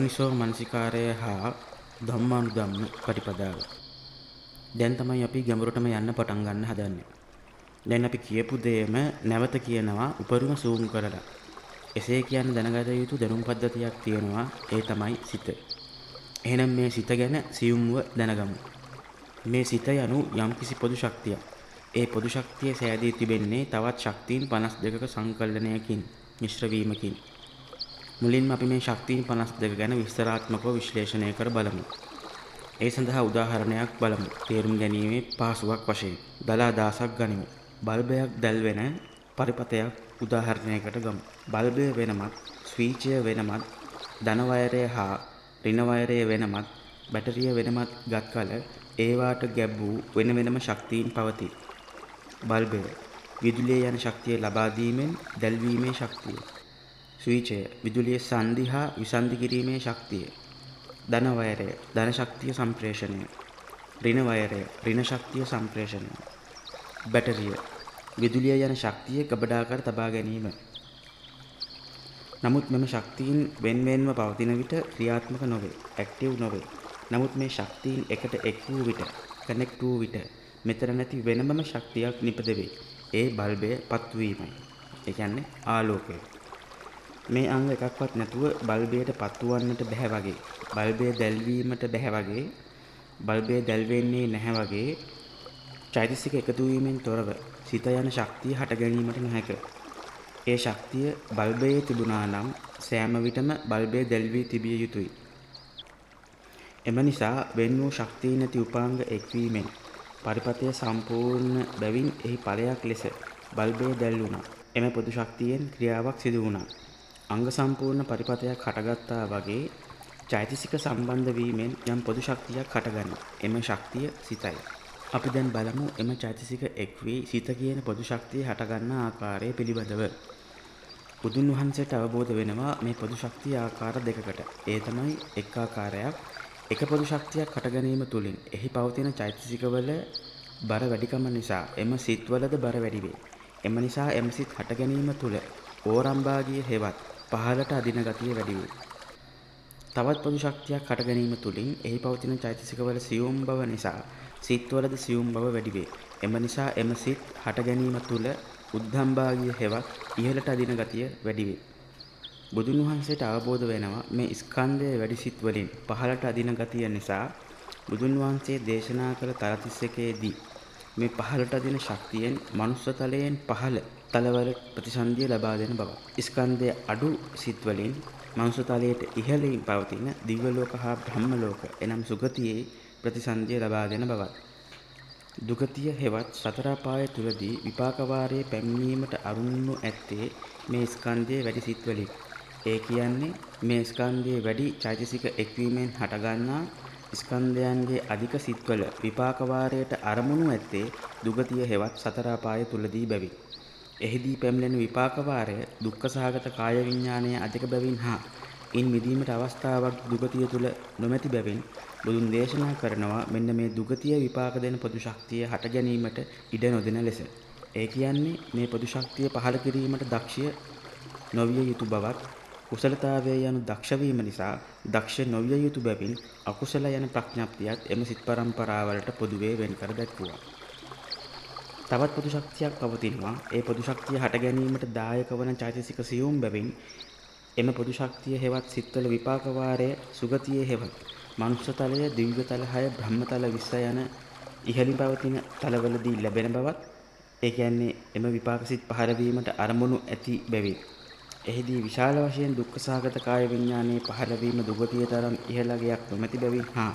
යෝනිසෝ මනසිකාරය හා ධම්මානුධම්ම පටිපදාව. දැන් තමයි අපි ගැඹුරටම යන්න පටන් ගන්න හදන්නේ. දැන් අපි කියපු දේම නැවත කියනවා උපරිම සූම් කරලා. එසේ කියන්න දැනගත යුතු දැනුම් පද්ධතියක් තියෙනවා. ඒ තමයි සිත. එහෙනම් මේ සිත ගැන සියුම්ව දැනගමු. මේ සිත යනු යම්කිසි පොදු ශක්තියක්. ඒ පොදු ශක්තිය සෑදී තිබෙන්නේ තවත් ශක්තියින් 52ක සංකලනයකින්, මිශ්‍ර වීමකින්. මුලින්ම අපි මේ ශක්තියින් 52 ගැන විස්තරාත්මකව විශ්ලේෂණය කර බලමු. ඒ සඳහා උදාහරණයක් බලමු. තේරුම් ගැනීමේ පහසුවක් වශයෙන් දල අදහසක් ගනිමු. බල්බයක් දැල්වෙන පරිපථයක් උදාහරණයකට ගමු. බල්බය වෙනමත්, ස්විචය වෙනමත්, ධන වයරය හා ඍණ වයරය වෙනමත්, බැටරිය වෙනමත් ගත් කල ඒවාට ගැබ් වූ වෙන වෙනම ශක්තියින් පවතී. බල්බය විදුලිය යන ශක්තිය ලබා දීමෙන් දැල්වීමේ ශක්තිය. ස්විචය විදුලිය සංදි හා විසන්ධි කිරීමේ ශක්තිය. ධන වයරය ධන ශක්තිය සම්ප්‍රේෂණය. ඍණ වයරය ඍණ ශක්තිය සම්ප්‍රේෂණය. බැටරිය විදුලිය යන ශක්තිය ගබඩා කර තබා ගැනීම. නමුත් මෙම ශක්තියින් වෙන්වෙන්ව පවතින විට ක්‍රියාත්මක නොවේ, ඇක්ටිව් නොවේ. නමුත් මේ ශක්තියින් එකට එක් වූ විට, කනෙක්ට් වූ විට මෙතන නැති වෙනමම ශක්තියක් නිපද වේ. ඒ බල්බය පත්වීමයි. ඒ කියන්නේ ආලෝකය. මේ අංග එකක්වත් නැතුව බල්බයට පත්වන්නට බැහැ වගේ, බල්බය දැල්වීමට බැහැ වගේ, බල්බය දැල්වෙන්නේ නැහැ වගේ චෛතසික එකතු වීමෙන් තොරව සිත යන ශක්තිය හට ගැනීමට නොහැක. ඒ ශක්තිය බල්බයේ තිබුණා නම් සෑම විටම බල්බය දැල්වී තිබිය යුතුයි. එම නිසා වෙන් වූ ශක්තිය නැති උපාංග එක්වීමෙන් පරිපථය සම්පූර්ණ බැවින් එහි ඵලයක් ලෙස බල්බය දැල්වුණා. එම පොදු ශක්තියෙන් ක්‍රියාවක් සිදු වුණා. අංග සම්පූර්ණ පරිපථයක් හටගත්තා වගේ චෛතසික සම්බන්ධ වීමෙන් යම් පොදු ශක්තියක් හටගනී. එම ශක්තිය සිතයි. අපි දැන් බලමු එම චෛතසික එක් වී සිත කියන පොදු ශක්තිය හටගන්නා ආකාරය පිළිබඳව. බුදුන් වහන්සේට අවබෝධ වෙනවා මේ පොදු ශක්තිය ආකාර දෙකකට. ඒ තමයි එක් ආකාරයක් එක පොදු ශක්තියක් හට ගැනීම තුළින් එහි පවතින චෛතසිකවල බර වැඩිකම නිසා එම සිත්වලද බර වැඩි වේ. එම නිසා එම සිත් හට ගැනීම තුළ ඕරම්භාගිය හෙවත් පහළට අදින ගතිය වැඩි වේ. තවත් පොදු ශක්තියක් හට ගැනීම තුළින් එහි පවතින චෛතසිකවල සියුම් බව නිසා සිත්වලද සියුම් බව වැඩි වේ. එම නිසා එම සිත් හට ගැනීම තුළ උද්ධම්භාගිය හෙවත් ඉහළට අදින ගතිය වැඩි වේ. බුදුන් වහන්සේට අවබෝධ වෙනවා මේ ස්කන්ධයේ වැඩි සිත් වලින් පහළට අදින ගතිය නිසා බුදුන් වහන්සේ දේශනා කළ 31ේදී මේ පහළට අදින ශක්තියෙන් මනුස්ස තලයෙන් පහළ තලවල ප්‍රතිසන්දිය ලබා දෙන බව. ස්කන්ධයේ අඩු සිත් වලින් මනුස්ස තලයට ඉහළින් පවතින දිව්‍ය ලෝක හා බ්‍රහ්ම ලෝක එනම් සුගතියේ ප්‍රතිසන්දිය ලබා දෙන බවත්. දුගතිය හෙවත් සතර අපාය තුලදී විපාක වාරයේ පැමිණීමට අරුණු ඇත්තේ මේ ස්කන්ධයේ වැඩි සිත් වලින්. ඒ කියන්නේ මේ ස්කන්ධයේ වැඩි චෛතසික එක්වීමෙන් හටගන්නා ස්කන්ධයන්ගේ අධික සිත්වල විපාක වාරයට අරමුණු ඇත්තේ දුගතිය හෙවත් සතර අපාය තුලදී බැවි. එහිදී පැමිණෙන විපාක වාරය දුක්ඛ සහගත කාය විඥානයේ අධික බැවින් හා ඉන් මිදීමට අවස්ථාවක් දුගතිය තුල නොමැති බැවින් බුදුන් දේශනා කරනවා මෙන්න මේ දුගතිය විපාක දෙන පොදු ශක්තිය හට ගැනීමට ඉඩ නොදෙන ලෙස. ඒ කියන්නේ මේ පොදු ශක්තිය පහළ කිරීමට දක්ෂය නොවිය යුතු බවත්, කුසලතාවයේ යන දක්ෂ වීම නිසා දක්ෂ නොවිය යුතු බැවින් අකුසල යන ප්‍රඥප්තියත් එම සිත් පරම්පරාවලට පොදුවේ වෙන් කර දැක්වුවා. තවත් පොදු ශක්තියක් පවතිනවා. ඒ පොදු ශක්තිය හට ගැනීමට දායක වන චෛතසික සියුම් බැවින් එම පොදු ශක්තිය හෙවත් සිත්වල විපාක වාරය සුගතියේ හෙවත් මනුෂ්‍ය තලය, දිව්‍ය තල 6, බ්‍රහ්ම තල 20 යන ඉහළින් පවතින තලවලදී ලැබෙන බවත්, ඒ කියන්නේ එම විපාක සිත් පහළ වීමට අරමුණු ඇති බැවින් එහිදී විශාල වශයෙන් දුක්ඛ සහගත කාය විඥානයේ පහළ වීම දුගතිය තරම් ඉහළගයක් නොමැති බැවින් හා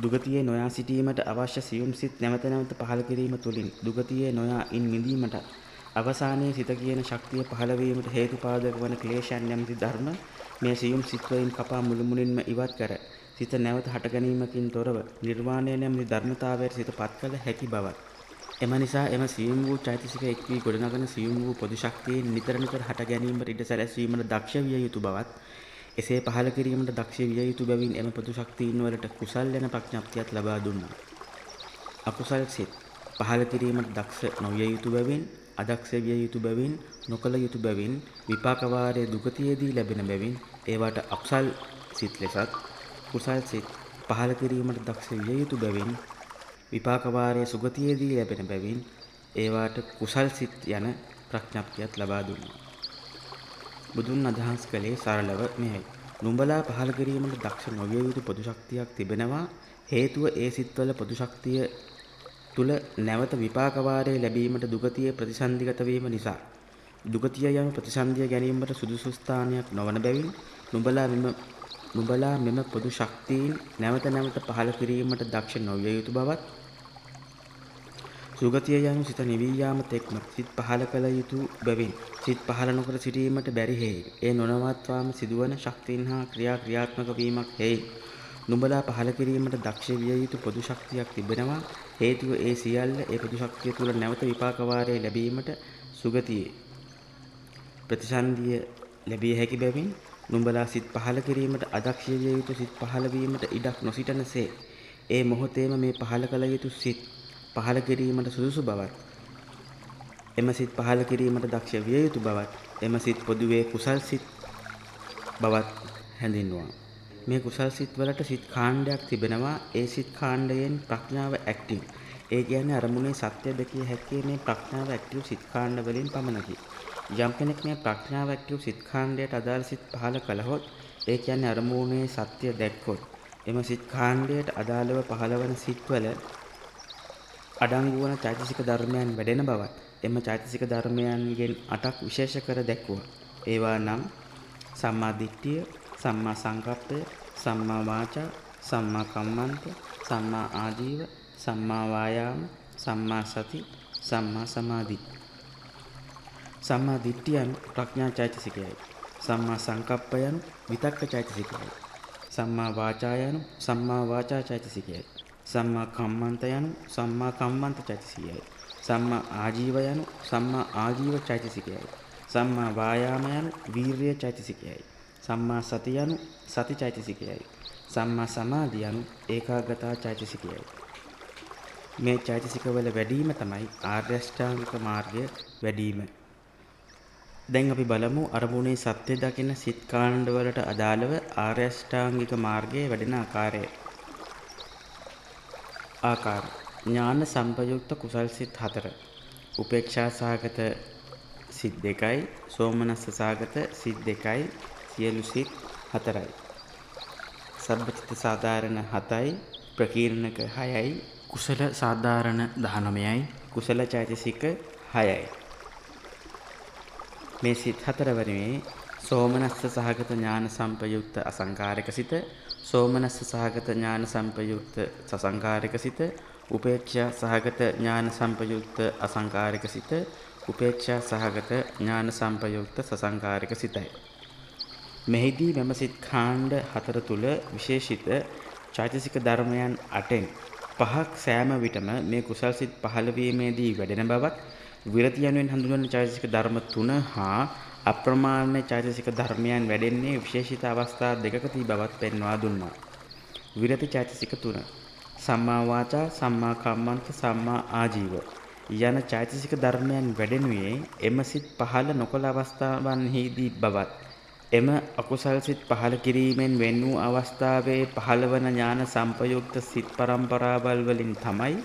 දුගතියේ නොයා සිටීමට අවශ්‍ය සියුම් සිත් නැවත නැවත පහළ කිරීම තුළින් දුගතියේ නොයා ඉන් මිදීමට අවසානයේ සිත කියන ශක්තිය පහළ වීමට හේතුපාදක වන ක්ලේශයන් නැමැති ධර්ම මේ සියුම් සිත් වලින් කපා මුළුමුලින්ම ඉවත් කර සිත නැවත හට ගැනීමකින් තොරව නිර්වාණය නැමැති ධර්මතාවයට සිතපත් කළ හැකි බවත්. එම නිසා එම සියුම් වූ චෛතසික එක් වී ගොඩනගන සියුම් වූ පොදු ශක්තියෙන් නිතර නිතර හට ගැනීමට ඉඩ සැලැස්වීමට දක්ෂ විය යුතු බවත්, එසේ පහළ කිරීමට දක්ෂ විය යුතු බැවින් එම පොදු ශක්තියින් වලට කුසල් යන ප්‍රඥප්තියත් ලබා දුන්නා. අකුසල් සිත් පහළ කිරීමට දක්ෂ නොවිය යුතු බැවින්, අදක්ෂ විය යුතු බැවින්, නොකළ යුතු බැවින්, විපාක වාරයේ දුගතියේදී ලැබෙන බැවින් ඒවට අකුසල් සිත් ලෙසත් කුසල් සිත් පහළ කිරීමට දක්ෂ විය යුතු බැවින් විපාක වාරයේ සුගතියේදී ලැබෙන බැවින් ඒවාට කුසල් සිත් යන ප්‍රඥප්තියත් ලබා දුන්නා. බුදුන් අදහස් කළේ සරලව මෙයයි. නුඹලා පහළ කිරීමට දක්ෂ නොවිය යුතු පොදු ශක්තියක් තිබෙනවා. හේතුව ඒ සිත්වල පොදු ශක්තිය තුල නැවත විපාක වාරයේ ලැබීමට දුගතිය ප්‍රතිසන්දිගත වීම නිසා. දුගතිය යන ප්‍රතිසන්දිය ගැනීමට සුදුසු ස්ථානයක් නොවන බැවින් නුඹලා මෙම පොදු ශක්තියින් නැවත නැවත පහළ කිරීමට දක්ෂ නොවිය යුතු බවත් සුගතිය යනු සිත නිවී යාම තෙක්ම සිත් පහළ කළ යුතු බැවින් සිත් පහළ නොකර සිටීමට බැරි හේයි. ඒ නොනවත්වාම සිදුවන ශක්තියින් හා ක්‍රියාත්මක වීමක් හේයි. නුඹලා පහළ කිරීමට දක්ෂ විය යුතු පොදු ශක්තියක් තිබෙනවා. හේතුව ඒ සියල්ල ඒ පොදු ශක්තිය තුළ නැවත විපාක වාරයේ ලැබීමට සුගතියේ ප්‍රතිසන්දිය ලැබිය හැකි බැවින් නුඹලා සිත් පහළ කිරීමට අදක්ෂ විය යුතු සිත් පහළ වීමට ඉඩක් නොසිටනසේ ඒ මොහොතේම මේ පහළ කළ යුතු සිත් පහළ කිරීමට සුදුසු බවත් එම සිත් පහළ කිරීමට දක්ෂ විය යුතු බවත් එම සිත් පොදුවේ කුසල් සිත් බවත් හැඳින්වුවා. මේ කුසල් සිත් වලට සිත් කාණ්ඩයක් තිබෙනවා. ඒ සිත් කාණ්ඩයෙන් ප්‍රඥාව ඇක්ටිව්. ඒ කියන්නේ අරමුණේ සත්‍ය දැකිය හැක්කේ මේ ප්‍රඥාව ඇක්ටිව් සිත් කාණ්ඩ වලින් පමණකි. යම් කෙනෙක් මේ ප්‍රඥාව ඇක්ටිව් සිත් කාණ්ඩයට අදාළ සිත් පහළ කළහොත් ඒ කියන්නේ අරමුණේ සත්‍ය දැක්කොත් එම සිත් කාණ්ඩයට අදාළව පහළවන සිත්වල අඩංගු වන චෛතසික ධර්මයන් වැඩෙන බවත් එම චෛතසික ධර්මයන්ගෙන් 8ක් විශේෂ කර දැක්වුවා. ඒවා නම් සම්මා දිට්ඨිය, සම්මා සංකප්පය, සම්මා වාචා, සම්මා කම්මන්ත, සම්මා ආජීව, සම්මා වායාම, සම්මා සති, සම්මා සමාධි. සම්මා දිට්ඨිය යනු ප්‍රඥා චෛතසිකයයි. සම්මා සංකප්පය යනු විතක්ක චෛතසිකයයි. සම්මා වාචා යනු සම්මා වාචා චෛතසිකයයි. සම්මා කම්මන්ත යනු සම්මා කම්මන්ත චෛතසිකයයි. සම්මා ආජීව යනු සම්මා ආජීව චෛතසිකයයි. සම්මා වායාම යනු වීර්ය චෛතසිකයයි. සම්මා සති යනු සති චෛතසිකයයි. සම්මා සමාධි යනු ඒකාග්‍රතා චෛතසිකයයි. මේ චෛතසිකවල වැඩිම තමයි ආර්ය අෂ්ටාංගික මාර්ගය වැඩිම. දැන් අපි බලමු අරමුණේ සත්‍ය දකින සිත් කාණ්ඩ වලට අදාළව ආර්ය අෂ්ටාංගික මාර්ගයේ වැඩෙන ආකාරය. ඥාන සම්පයුක්ත කුසල් සිත් 4. උපේක්ෂා සහගත සිත් 2යි, සෝමනස්ස සහගත සිත් 2යි, සියලු සිත් 4යි. සබ්බචිත්ත සාධාරණ 7යි, ප්‍රකීර්ණක 6යි, කුසල සාධාරණ 19යි, කුසල චෛතසික 6යි. මේ සිත් 4 වනේ සෝමනස්ස සහගත ඥාන සම්පයුක්ත අසංකාරික සිත, සෝමනස්ස සහගත ඥාන සම්පයුක්ත සසංකාරික සිත, උපේක්ෂා සහගත ඥාන සම්පයුක්ත අසංකාරික සිත, උපේක්ෂා සහගත ඥාන සම්පයුක්ත සසංකාරික සිතයි. මෙහිදී මෙම සිත් කාණ්ඩ 4 තුල විශේෂිත චෛතසික ධර්මයන් 8න් 5ක් සෑම විටම මේ කුසල් සිත් පහළ වීමේදී වැඩෙන බවත්, විරති යනුවෙන් හඳුන්වන චෛතසික ධර්ම 3 හා අප්‍රමාණ චෛතසික ධර්මයන් වැඩෙන්නේ විශේෂිත අවස්ථා දෙකකදී බවත් පෙන්වා දුන්නා. විරති චෛතසික 3 සම්මා වාචා, සම්මා කම්මන්ත, සම්මා ආජීව යන චෛතසික ධර්මයන් වැඩෙනුයේ එම සිත් පහළ නොකළ අවස්ථාවන්හිදී බවත්, එම අකුසල් සිත් පහළ කිරීමෙන් වෙන් වූ අවස්ථාවේ පහළවන ඥාන සම්පයුක්ත සිත් පරම්පරාවල් වලින් තමයි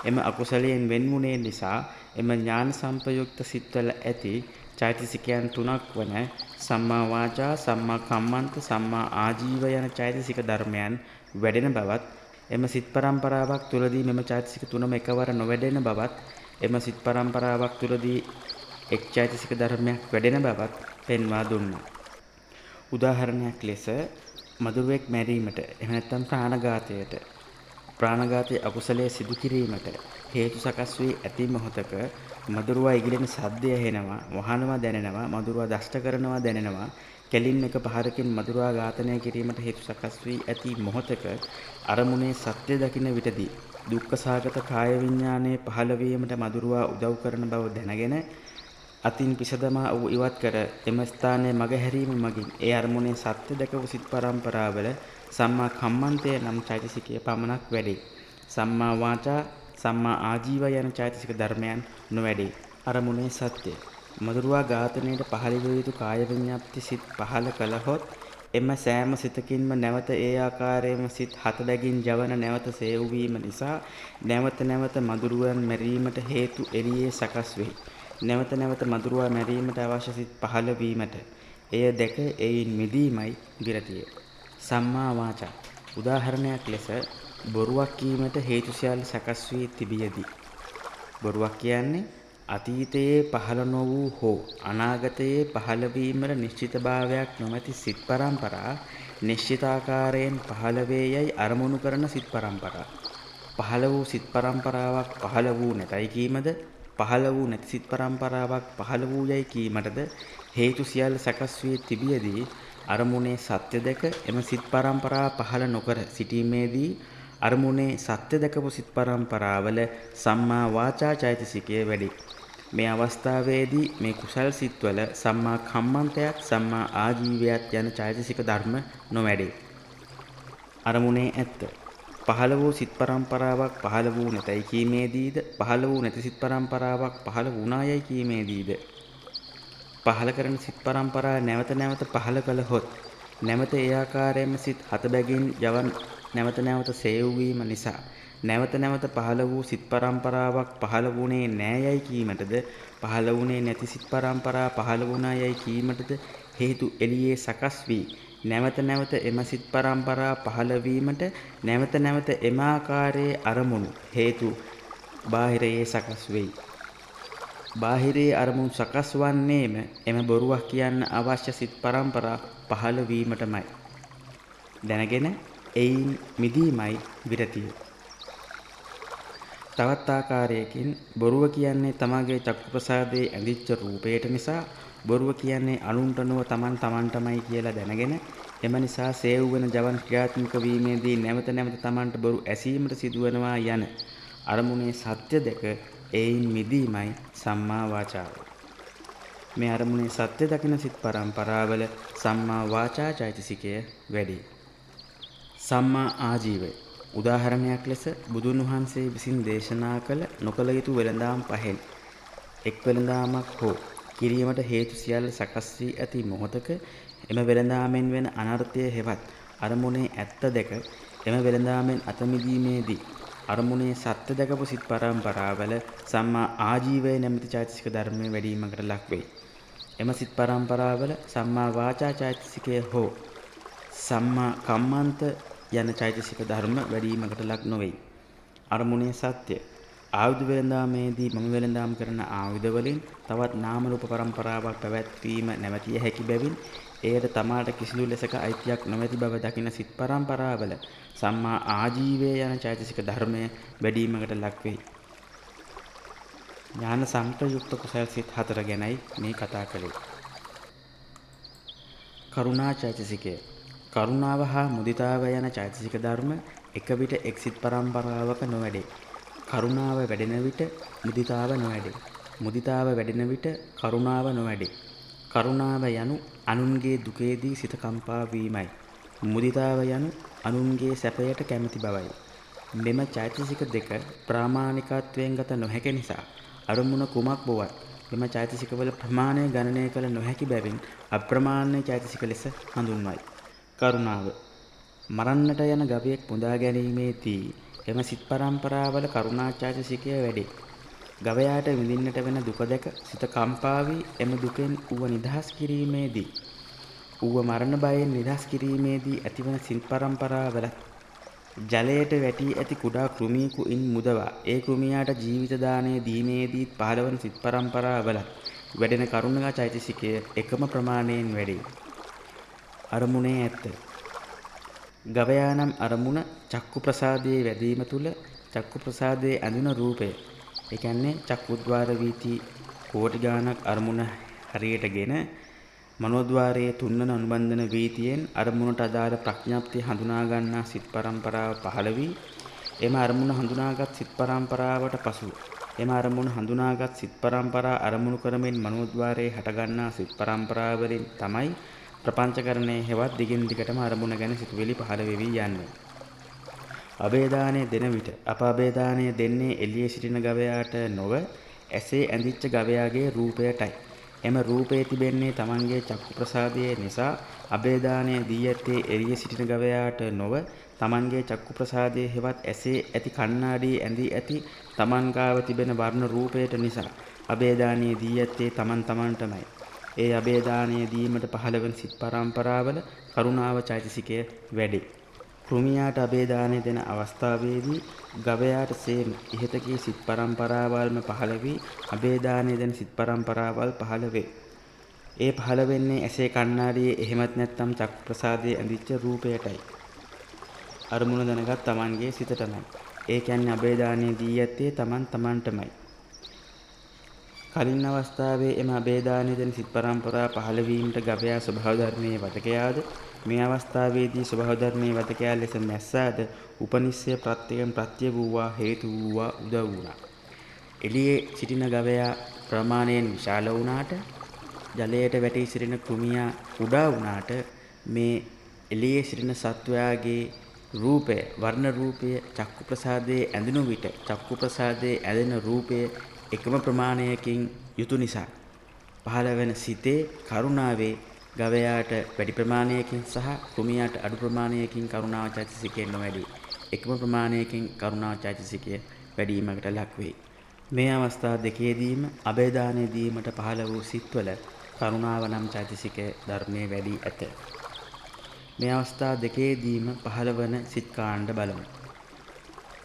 එම අකුසලයෙන් වෙන් වුණේ නිසා එම ඥාන සම්පයුක්ත සිත්වල ඇති චෛතසිකයන් 3ක් වන සම්මා වාචා, සම්මා කම්මන්ත, සම්මා ආජීව යන චෛතසික ධර්මයන් වැඩෙන බවත්, එම සිත් පරම්පරාවක් තුලදී මෙම චෛතසික 3ම එකවර නොවැඩෙන බවත්, එම සිත් පරම්පරාවක් තුලදී එක් චෛතසික ධර්මයක් වැඩෙන බවත් පෙන්වා දුන්නා. උදාහරණයක් ලෙස මදුරුවෙක් මැරීමට එහෙම නැත්නම් ප්‍රාණඝාතයේ අකුසලයේ සිදු කිරීමට හේතු සකස් වී ඇති මොහොතක මදුරුවා ඉගිලෙන සද්දය ඇහෙනවා, වහනවා දැනෙනවා, මදුරුවා දෂ්ට කරනවා දැනෙනවා. කෙලින් එක පහරකින් මදුරුවා ඝාතනය කිරීමට හේතු සකස් වී ඇති මොහොතක අරමුණේ සත්‍ය දකින විටදී දුක්ඛ සහගත කාය විඥානයේ පහළ වීමට මදුරුවා උදව් කරන බව දැනගෙන අතින් පිසදමා වූ ඉවත් කර එම ස්ථානයේ මගහැරීම මගින් ඒ අරමුණේ සත්‍ය දැකපු සිත් පරම්පරාවල සම්මා කම්මන්තය නම් චෛතසිකය පමණක් වැඩේ. සම්මා වාචා, සම්මා ආජීව යන චෛතසික ධර්මයන් නොවැඩේ. අරමුණේ සත්‍ය මදුරුවා ඝාතනයට පහළ විය යුතු කාය විඤ්ඤාප්ති සිත් පහළ කළහොත් එම සෑම සිතකින්ම නැවත ඒ ආකාරයෙන්ම සිත් 7 බැගින් ජවන නැවත සේව්වීම නිසා නැවත නැවත මදුරුවන් මැරීමට හේතු එළියේ සකස් වෙයි. නැවත නැවත මදුරුවා මැරීමට අවශ්‍ය සිත් පහළ වීමට එය දැක එයින් මිදීමයි විරතිය. සම්මා වාචා. උදාහරණයක් ලෙස බොරුවක් කීමට හේතු සියල්ල සකස් වී තිබියදී බොරුවක් කියන්නේ අතීතයේ පහළ නො වූ හෝ අනාගතයේ පහළ වීමට නිශ්චිතභාවයක් නොමැති සිත් පරම්පරා නිශ්චිතාකාරයෙන් පහළ වේ යයි අරමුණු කරන සිත් පරම්පරා. පහළ වූ සිත් පරම්පරාවක් පහළ වූ නැතයි කීමද පහළ වූ නැති සිත් පරම්පරාවක් පහළ වූ යයි කීමටද හේතු සියල්ල සකස් වී තිබියදී අරමුණේ සත්‍ය දැක එම සිත් පරම්පරා පහළ නොකර සිටීමේදී අරමුණේ සත්‍ය දැකපු සිත් පරම්පරාවල සම්මා වාචා චෛතසිකය වැඩි. මේ අවස්ථාවේදී මේ කුසල් සිත්වල සම්මා කම්මන්තයත් සම්මා ආජීවයත් යන චෛතසික ධර්ම නොවැඩේ. අරමුණේ ඇත්ත. පහළ වූ සිත් පරම්පරාවක් පහළ වූ නැතයි කීමේදීද පහළ වූ නැති සිත් පරම්පරාවක් පහළ වුණායයි කීමේදීද පහළ කරන සිත් පරම්පරා නැවත නැවත පහළ කළහොත් නැවත ඒ ආකාරයෙන්ම සිත් 7 බැගින් යවන් නැවත නැවත සේව්වීම නිසා නැවත නැවත පහළ වූ සිත් පරම්පරාවක් පහළ වුණේ නෑයයි කීමටද පහළ වුණේ නැති සිත් පරම්පරා පහළ වුණායයි කීමටද හේතු එළියේ සකස් වී නැවත නැවත එම සිත් පරම්පරා පහළ වීමට නැවත නැවත එම ආකාරයේ අරමුණු හේතු බාහිරයේ සකස් වෙයි. බාහිරයේ අරමුණු සකස් වන්නේම එම බොරුවක් කියන්න අවශ්‍ය සිත් පරම්පරා පහළ වීමටමයි. දැනගෙන එයින් මිදීමයි විරතිය. තවත් ආකාරයකින් බොරුව කියන්නේ තමාගේ චක්කු ප්‍රසාදයේ ඇඳිච්ච රූපයට නිසා බොරුව කියන්නේ අනුන්ට නොව තමන්ටමයි කියලා දැනගෙන එම නිසා සේව් වෙන ජවන් ක්‍රියාත්මක වීමේදී නැවත නැවත තමන්ට බොරු ඇසීමට සිදුවනවා යන අරමුණේ සත්‍ය දෙක එයින් මිදීමයි සම්මා වාචාව. මේ අරමුණේ සත්‍ය දකින සිත් පරම්පරාවල සම්මා වාචා චෛතසිකය වැඩි. සම්මා ආජීවය. උදාහරණයක් ලෙස බුදුන් වහන්සේ විසින් දේශනා කළ නොකළ යුතු වෙළඳාම් පහෙන් එක් වෙළඳාමක් හෝ කිරීමට හේතු සියල්ල සකස් වී ඇති මොහොතක එම වෙළඳාමෙන් වෙන අනර්ථය හෙවත් අරමුණේ ඇත්ත දැක එම වෙළඳාමෙන් අත මිදීමේදී අරමුණේ සත්‍ය දැකපු සිත් පරම්පරාවල සම්මා ආජීවය නැමැති චෛතසික ධර්මයේ වැඩිවීමකට ලක් වෙයි. එම සිත් පරම්පරාවල සම්මා වාචා චෛතසිකය හෝ සම්මා කම්මන්ත යන චෛතසික ධර්ම වැඩිවීමකට ලක් නොවේ. අරමුණේ සත්‍ය ආයුධ වෙළඳාමේදී මම වෙළඳාම් කරන ආයුධ වලින් තවත් නාම රූප පරම්පරාවක් පැවැත්වීම නැවතිය හැකි බැවින් එයට තමාට කිසිදු ලෙසක අයිතියක් නොමැති බව දකින සිත් පරම්පරාවල සම්මා ආජීවය යන චෛතසික ධර්මය වැඩිවීමකට ලක් වෙයි. ඥාන සංප්‍රයුක්ත කුසල් සිත් 4 ගැනයි මේ කතා කළේ. කරුණා චෛතසිකය. කරුණාව හා මුදිතාව යන චෛතසික ධර්ම එක විට එක් සිත් පරම්පරාවක නොවැඩේ. කරුණාව වැඩෙන විට මුදිතාව නොවැඩේ. මුදිතාව වැඩෙන විට කරුණාව නොවැඩේ. කරුණාව යනු අනුන්ගේ දුකේදී සිත කම්පා වීමයි. මුදිතාව යනු අනුන්ගේ සැපයට කැමැති බවයි. මෙම චෛතසික දෙක ප්‍රාමාණිකත්වයෙන් ගත නොහැකි නිසා අරමුණ කුමක් බවත් මෙම චෛතසිකවල ප්‍රමාණය ගණනය කළ නොහැකි බැවින් අප්‍රමාණ්‍ය චෛතසික ලෙස හඳුන්වයි. කරුණාව. මරන්නට යන ගවයෙක් මුදා ගැනීමේදී එම සිත් පරම්පරාවල කරුණා චෛතසිකය වැඩේ. ගවයාට විඳින්නට වෙන දුක දැක සිත කම්පා වී එම දුකෙන් ඌව නිදහස් කිරීමේදී ඌව මරණ බයෙන් නිදහස් කිරීමේදී ඇතිවන සිත් පරම්පරාවල ජලයට වැටී ඇති කුඩා කෘමීකු ඉන් මුදවා ඒ කෘමියාට ජීවිත දාණය දීමේදී පහළවන සිත් පරම්පරාවල වැඩෙන කරුණා චෛතසිකය එකම ප්‍රමාණයෙන් වැඩේ. අරමුණේ ඇත්ත. ගවයා නම් අරමුණ චක්කු ප්‍රසාදයේ වැඩීම තුල චක්කු ප්‍රසාදයේ ඇඳුන රූපය. ඒ කියන්නේ චක්කුද්්වාර වීති කෝටි ගාණක් අරමුණ හරියටගෙන මනෝද්වාරයේ තුන්වන අනුබන්ධන වීතියෙන් අරමුණට අදාළ ප්‍රඥාප්තිය හඳුනා ගන්නා සිත් පරම්පරාව පහළ වී එම අරමුණ හඳුනාගත් සිත් පරම්පරාවට පසු එම අරමුණ හඳුනාගත් සිත් පරම්පරා අරමුණු කරමින් මනෝද්වාරයේ හටගන්නා සිත් පරම්පරාවලින් තමයි ප්‍රපංචකරණයේ හෙවත් දිගින් දිගටම අරමුණ ගැන සිතුවිලි පහළ වෙවි යන්නේ. අබේදානය දෙන විට අප අබේදානය දෙන්නේ එළියේ සිටින ගවයාට නොව ඇසේ ඇඳිච්ච ගවයාගේ රූපයටයි. එම රූපයේ තිබෙන්නේ තමන්ගේ චක්කු ප්‍රසාදයේ නිසා අබේදානය දී ඇත්තේ එළිය සිටින ගවයාට නොව තමන්ගේ චක්කු ප්‍රසාදයේ හෙවත් ඇසේ ඇති කණ්ණාඩියේ ඇඳී ඇති තමන් ගාව තිබෙන වර්ණ රූපයට නිසා අබේදානය දී ඇත්තේ තමන් තමන්ටමයි. ඒ අබේදානය දීමට පහළ වන සිත් පරම්පරාවල කරුණාව චෛතසිකය වැඩි. කෘමියාට අබේදානය දෙන අවස්ථාවේදී ගවයාට සේම ඉහතකී සිත් පරම්පරාවල්ම පහළ වී අබේදානය දෙන සිත් පරම්පරාවල් පහළ වේ. ඒ පහළ වෙන්නේ ඇසේ කණ්ණාඩියේ එහෙමත් නැත්නම් චක්කු ප්‍රසාදයේ ඇඳිච්ච රූපයටයි. අරමුණ දැනගත් තමන්ගේ සිතටමයි. ඒ කියන්නේ අබේදානය දී ඇත්තේ තමන් තමන්ටමයි. කලින් අවස්ථාවේ එම අබේදානය දෙන සිත් පරම්පරා පහළ වීමට ගවයා ස්වභාව ධර්මයේ වදකයාද මේ අවස්ථාවේදී ස්වභාව ධර්මයේ වදකයා ලෙස මැස්සාද උපනිශ්‍රය ප්‍රත්‍යයෙන් ප්‍රත්‍ය වූවා හේතු වූවා උදව් වුණා. එළියේ සිටින ගවයා ප්‍රමාණයෙන් විශාල වුණාට ජලයට වැටී සිටින කෘමියා කුඩා වුණාට මේ එළියේ සිටින සත්වයාගේ රූපය වර්ණ රූපය චක්කු ප්‍රසාදයේ ඇඳෙනු විට චක්කු ප්‍රසාදයේ ඇඳෙන රූපය එකම ප්‍රමාණයකින් යුතු නිසා පහළ වෙන සිතේ කරුණාවේ ගවයාට වැඩි ප්‍රමාණයකින් සහ කෘමියාට අඩු ප්‍රමාණයකින් කරුණාව චෛතසිකය නොවැඩි එකම ප්‍රමාණයකින් කරුණාව චෛතසිකය වැඩිවීමකට ලක් වේ. මේ අවස්ථා දෙකේදීම අබේදානය දීමට පහළ වූ සිත්වල කරුණාව නම් චෛතසිකය ධර්මයේ වැඩි ඇත. මේ අවස්ථා දෙකේදීම පහළ වන සිත් කාණ්ඩ බලමු.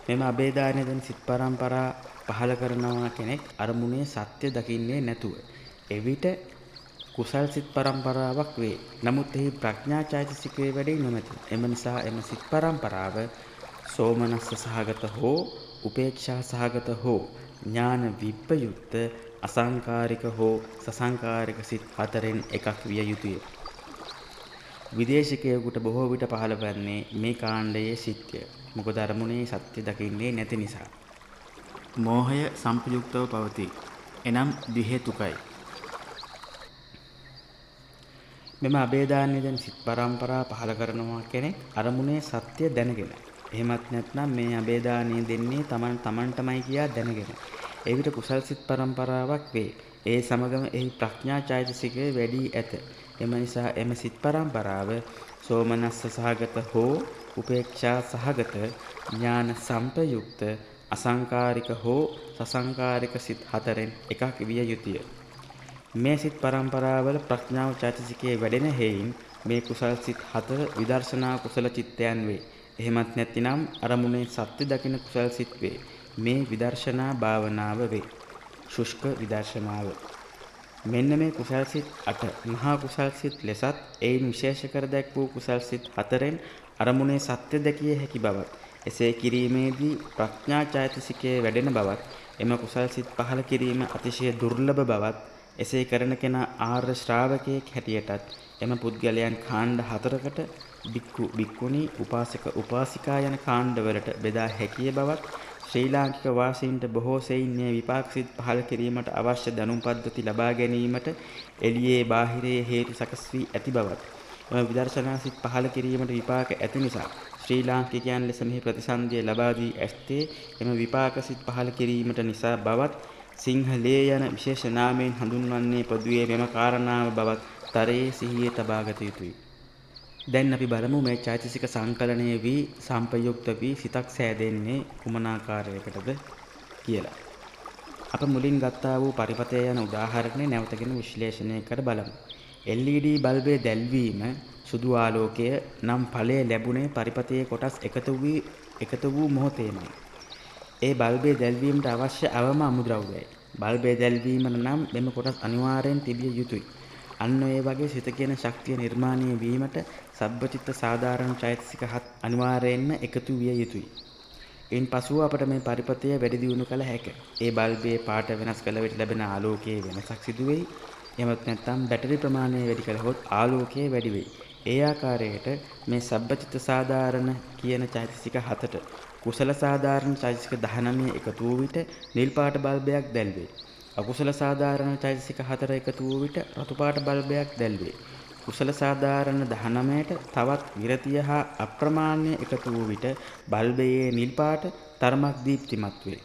මෙම අබේදානය දෙන සිත් පරම්පරා පහළ කරනවා කෙනෙක් අරමුණේ සත්‍ය දකින්නේ නැතුව එවිට කුසල් සිත් පරම්පරාවක් වේ. නමුත් එහි ප්‍රඥා චෛතසිකයේ වැඩි නොමැති. එම නිසා එම සිත් පරම්පරාව සෝමනස්ස සහගත හෝ උපේක්ෂා සහගත හෝ ඥාන විප්පයුක්ත අසංකාරික හෝ සසංකාරික සිත් හතරෙන් එකක් විය යුතුය. විදේශිකයෙකුට බොහෝ විට පහළ වන්නේ මේ කාණ්ඩයේ සිත්ය. මොකද අරමුණේ සත්‍ය දකින්නේ නැති නිසා. මෝහය සම්පයුක්තව පවතී. එනම් ද්විහෙතුකයි. මෙම අබේදානය දෙන සිත් පරම්පරා පහළ කරනවා කෙනෙක් අරමුණේ සත්‍ය දැනගෙන. එහෙමත් නැත්නම් මේ අබේදානය දෙන්නේ තමන්ටමයි කියා දැනගෙන. එවිට කුසල් සිත් පරම්පරාවක් වේ. ඒ සමගම එහි ප්‍රඥා චෛතසිකය වැඩි ඇත. එම නිසා එම සිත් පරම්පරාව සෝමනස්ස සහගත හෝ උපේක්ෂා සහගත ඥාන සම්පයුක්ත අසංකාරික හෝ සසංකාරික සිත් හතරෙන් එකක් විය යුතුය. මේ සිත් පරම්පරාවල ප්‍රඥාව චෛතසිකයේ වැඩෙන හේයින් මේ කුසල් සිත් හතර විදර්ශනා කුසල චිත්තයන් වේ. එහෙමත් නැතිනම් අරමුණේ සත්‍ය දකින කුසල් සිත් වේ. මේ විදර්ශනා භාවනාව වේ. ශුෂ්ක විදර්ශනාව. මෙන්න මේ කුසල් සිත් 8 මහා කුසල් සිත් ලෙසත් ඒයින් විශේෂ කර දැක් වූ කුසල් සිත් හතරෙන් අරමුණේ සත්‍ය දැකිය හැකි බවත් එසේ කිරීමේදී ප්‍රඥා චෛතසිකයේ වැඩෙන බවත් එම කුසල් සිත් පහළ කිරීම අතිශය දුර්ලභ බවත් එසේ කරන කෙනා ආර්ය ශ්‍රාවකයෙක් හැටියටත් එම පුද්ගලයන් කාණ්ඩ හතරකට බික්කු බික්කුණී උපාසක උපාසිකා යන කාණ්ඩවලට බෙදා හැකිය බවත් ශ්‍රී ලාංකික වාසීන්ට බොහෝ සෙයින් මේ විපාක සිත් පහළ කිරීමට අවශ්‍ය දැනුම් පද්ධති ලබා ගැනීමට එළියේ බාහිරයේ හේතු සකස් වී ඇති බවත් එම විදර්ශනා සිත් පහළ කිරීමට විපාක ඇති නිසා ශ්‍රී ලාංකිකයන් ලෙස මෙහි ප්‍රතිසන්දිය ලබා දී ඇත්තේ එම විපාක සිත් පහළ කිරීමට නිසා බවත් සිංහලේ යන විශේෂ නාමයෙන් හඳුන්වන්නේ පොදුවේ මෙම කාරණාව බවත් තරයේ සිහියේ තබාගත යුතුයි. දැන් අපි බලමු මේ චෛතසික සංකලනය වී සම්පයුක්ත වී සිතක් සෑදෙන්නේ කුමනාකාරයකටද කියලා. අප මුලින් ගත්තා වූ පරිපතය යන උදාහරණය නැවතගෙන විශ්ලේෂණය කර බලමු. LED බල්බේ දැල්වීම සුදු ආලෝකය නම් ඵලය ලැබුණේ පරිපතයේ කොටස් එකතු වූ මොහොතේමයි. ඒ බල්බේ දැල්වීමට අවශ්‍ය අවම අමුද්‍රව්‍යයි. බල්බේ දැල්වීමට නම් මෙම කොටස් අනිවාර්යෙන් තිබිය යුතුයි. අන්න ඒ වගේ සිත කියන ශක්තිය නිර්මාණය වීමට සබ්බචිත්ත සාධාරණ චෛතසික හත් අනිවාර්යයෙන්ම එකතු විය යුතුයි. ඉන් පසුව අපට මේ පරිපතය වැඩි දියුණු කළ හැකිය. ඒ බල්බේ පාට වෙනස් කළ විට ලැබෙන ආලෝකයේ වෙනසක් සිදු වෙයි. එහෙමත් නැත්නම් බැටරි ප්‍රමාණය වැඩි කළහොත් ආලෝකය වැඩි වෙයි. ඒ ආකාරයට මේ සබ්බචිත්ත සාධාරණ කියන චෛතසික හතට කුසල සාධාරණ චෛතසික 19 එකතු වූ විට නිල් පාට බල්බයක් දැල්වේ. අකුසල සාධාරණ චෛතසික 4 එකතු වූ විට රතු පාට බල්බයක් දැල්වේ. කුසල සාධාරණ 19ට තවත් විරතිය හා අප්‍රමාණ්‍ය එකතු වූ විට බල්බයේ නිල් පාට තරමක් දීප්තිමත් වේ.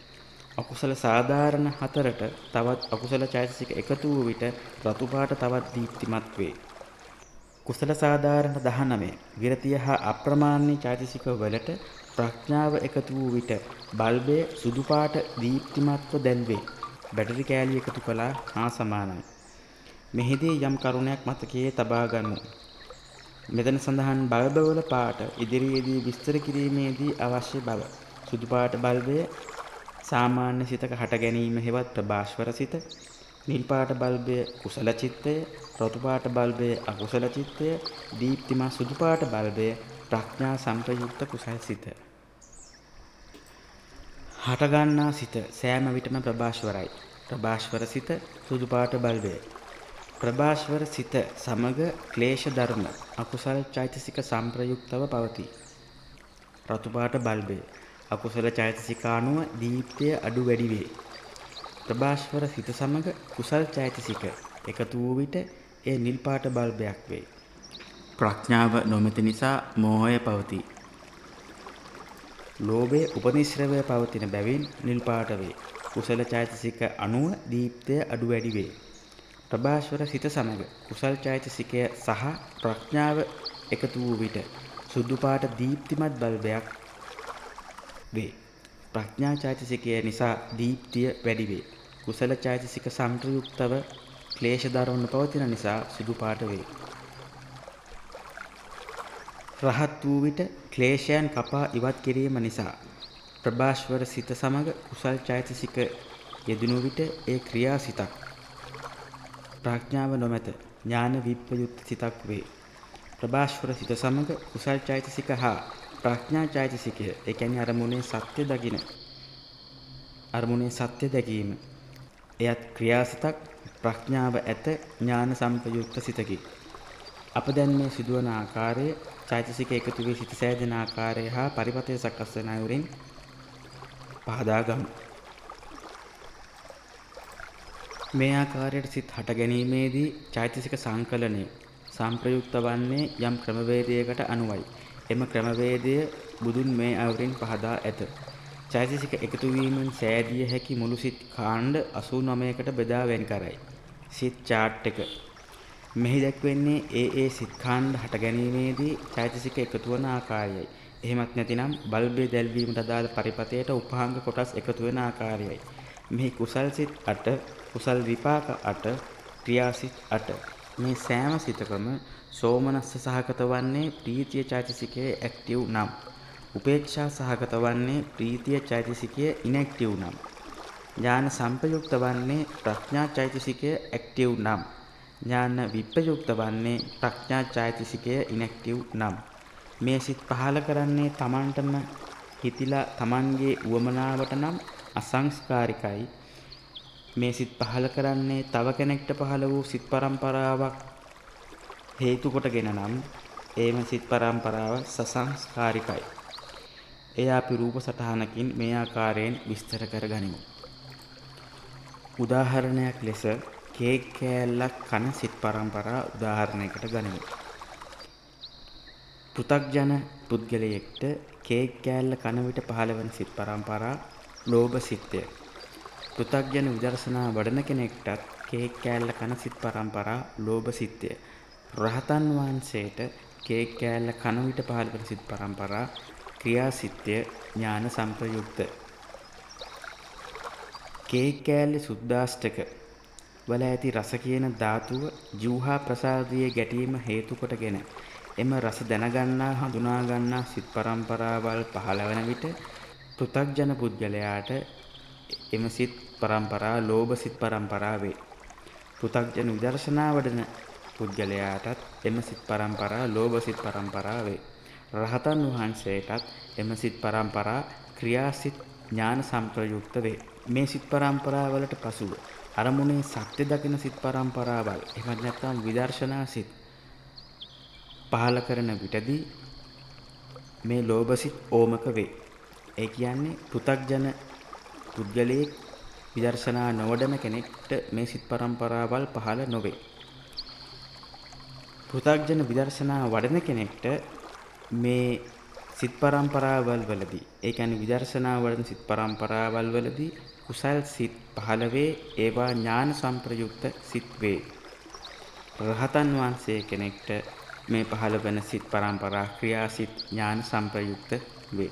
අකුසල සාධාරණ 4ට තවත් අකුසල චෛතසික එකතු වූ විට රතු පාට තවත් දීප්තිමත් වේ. කුසල සාධාරණ 19 විරතිය හා අප්‍රමාණී චෛතසික වලට ප්‍රඥාව එකතු වූ විට බල්බය සුදු පාට දීප්තිමත්ව දැල්වේ. බැටරි කෑලි එකතු කළා හා සමානයි. මෙහිදී යම් කරුණයක් මතකයේ තබා ගනිමු. මෙතන සඳහන් බල්බවල පාට ඉදිරියේදී විස්තර කිරීමේදී අවශ්‍ය බව. සුදු පාට බල්බය සාමාන්‍ය සිතක හට ගැනීම හෙවත් ප්‍රභාස්වර සිත, නිල් පාට බල්බය කුසල චිත්තය, රතු පාට බල්බය අකුසල චිත්තය, දීප්තිමත් සුදු පාට බල්බය ප්‍රඥා සංප්‍රයුක්ත කුසල සිත. හටගන්නා සිත සෑම විටම ප්‍රභාස්වරයි. ප්‍රභාස්වර සිත සුදු පාට බල්බය. ප්‍රභාස්වර සිත සමග ක්ලේශ ධර්ම අකුසල චෛතසික සංප්‍රයුක්තව පවතී. රතු පාට බල්බය අකුසල චෛතසිකානුව දීප්තිය අඩු වැඩි වේ. ප්‍රභාස්වර සිත සමග කුසල් චෛතසික එකතු වූ විට ඒ නිල් පාට බල්බයක් වේ. ප්‍රඥාව නොමැති නිසා මෝහය පවතී. ලෝභය උපනිශ්‍රවය පවතින බැවින් නිල් පාට වේ. කුසල චෛතසික අනුව දීප්තිය අඩු වැඩි වේ. ප්‍රභාස්වර සිත සමග කුසල් චෛතසිකය සහ ප්‍රඥාව එකතු වූ විට සුදු පාට දීප්තිමත් බල්බයක් වේ. ප්‍රඥා චෛතසිකය නිසා දීප්තිය වැඩි වේ. කුසල චෛතසික සංප්‍රයුක්තව ක්ලේශ ධර්ම පවතින නිසා සුදු පාට වේ. රහත් වූ විට ක්ලේශයන් කපා ඉවත් කිරීම නිසා ප්‍රභාස්වර සිත සමග කුසල් චෛතසික යෙදුණු විට ඒ ක්‍රියාසිතක්. ප්‍රඥාව නොමැත ඥාන විප්‍රයුක්ත සිතක් වේ. ප්‍රභාස්වර සිත සමග කුසල් චෛතසික හා ප්‍රඥා චෛතසිකය ඒ කියන්නේ අරමුණේ සත්‍ය දැකීම. එයත් ක්‍රියාසිතක්. ප්‍රඥාව ඇත ඥාන සංප්‍රයුක්ත සිතකි. අප දැන් මේ සිදුවන ආකාරය චෛතසික එකතු වී සිත සෑදෙන ආකාරය හා පරිපතය සකස් වන අයුරින් පහදා ගමු. මේ ආකාරයට සිත් හට ගැනීමේදී චෛතසික සංකලනය සංප්‍රයුක්ත වන්නේ යම් ක්‍රමවේදයකට අනුවයි. එම ක්‍රමවේදය බුදුන් මේ අයුරින් පහදා ඇත. චෛතසික එකතු වීමෙන් සෑදිය හැකි මුළු සිත් කාණ්ඩ 89කට බෙදා වෙන් කරයි. සිත් චාට් එක. මෙහි දැක්වෙන්නේ ඒ සිත් කාණ්ඩ හට ගැනීමේදී චෛතසික එකතු වන ආකාරයයි. එහෙමත් නැතිනම් බල්බේ දැල්වීමට අදාළ පරිපතයට උපහාංග කොටස් එකතු වෙන ආකාරයයි. මෙහි කුසල් සිත් 8, කුසල් විපාක 8, ක්‍රියාසිත 8. මේ සෑම සිතකම සෝමනස්ස සහගත වන්නේ ප්‍රීතිය චෛතසිකයේ ඇක්ටිව් නම්. උපේක්ෂා සහගත වන්නේ ප්‍රීතිය චෛතසිකයේ ඉනැක්ටිව් නම්. ඥාන සංපයුක්ත වන්නේ ප්‍රඥා චෛතසිකයේ ඇක්ටිව් නම්. ඥාන විප්‍රයුක්ත වන්නේ ප්‍රඥා චෛතසිකයේ ඉනැක්ටිව් නම්. මේ සිත් පහල කරන්නේ තමන්ටම හිතිලා තමන්ගේ උවමනාවට නම් අසංස්කාරිකයි. මේ සිත් පහල කරන්නේ තව කෙනෙක්ට පහල වූ සිත් පරම්පරාවක් හේතු කොටගෙන නම් ඒම සිත් පරම්පරාව සසංස්කාරිකයි. එය අපි රූප සටහනකින් මේ ආකාරයෙන් විස්තර කරගනිමු. උදාහරණයක් ලෙස කේක් කෑල්ලක් කන සිත් පරම්පරා උදාහරණයකට ගනිමු. පෘථග්ජන පුද්ගලයෙක්ට කේක් කෑල්ල කන විට පහළ වන සිත් පරම්පරා ලෝභ සිත්ය. පෘථග්ජන විදර්ශනා වඩන කෙනෙක්ටත් කේක් කෑල්ල කන සිත් පරම්පරා ලෝභ සිත්ය. රහතන් වහන්සේට කේක් කෑල්ල කන විට පහළ වන සිත් පරම්පරා ක්‍රියාසිත්ය ඥාන සංප්‍රයුක්ත. කේක් කෑල්ලේ සුද්දාෂ්ටක වල ඇති රස කියන ධාතුව ජීවහා ප්‍රසාදයේ ගැටීම හේතු කොටගෙන එම රස දැනගන්නා හඳුනා ගන්නා සිත් පරම්පරාවල් පහළ වන විට පෘථග්ජන පුද්ගලයාට එම සිත් පරම්පරා ලෝභ සිත් පරම්පරා වේ. පෘථග්ජන විදර්ශනා වඩන පුද්ගලයාටත් එම සිත් පරම්පරා ලෝභ සිත් පරම්පරා වේ. රහතන් වහන්සේටත් එම සිත් පරම්පරා ක්‍රියාසිත ඥාන සංප්‍රයුක්ත වේ. මේ සිත් පරම්පරාවලට පසුව අරමුණේ සත්‍ය දකින සිත් පරම්පරාවල් එහෙම නැත්නම් විදර්ශනා සිත් පහල කරන විටදී මේ ලෝභ සිත් ඕමක වේ. ඒ කියන්නේ පෘථග්ජන පුද්ගලයෙක් විදර්ශනා නොවඩන කෙනෙක්ට මේ සිත් පරම්පරාවල් පහල නොවේ. පෘථග්ජන විදර්ශනා වඩන කෙනෙක්ට මේ සිත් පරම්පරාවල් වලදී ඒ කියන්නේ විදර්ශනා වඩන සිත් පරම්පරාවල් වලදී කුසල් සිත් 15 ඒවා ඥාන සංප්‍රයුක්ත සිත් වේ. රහතන් වහන්සේ කෙනෙක්ට මේ 15 සිත් පරම්පරා ක්‍රියාසිත ඥාන සංප්‍රයුක්ත වේ.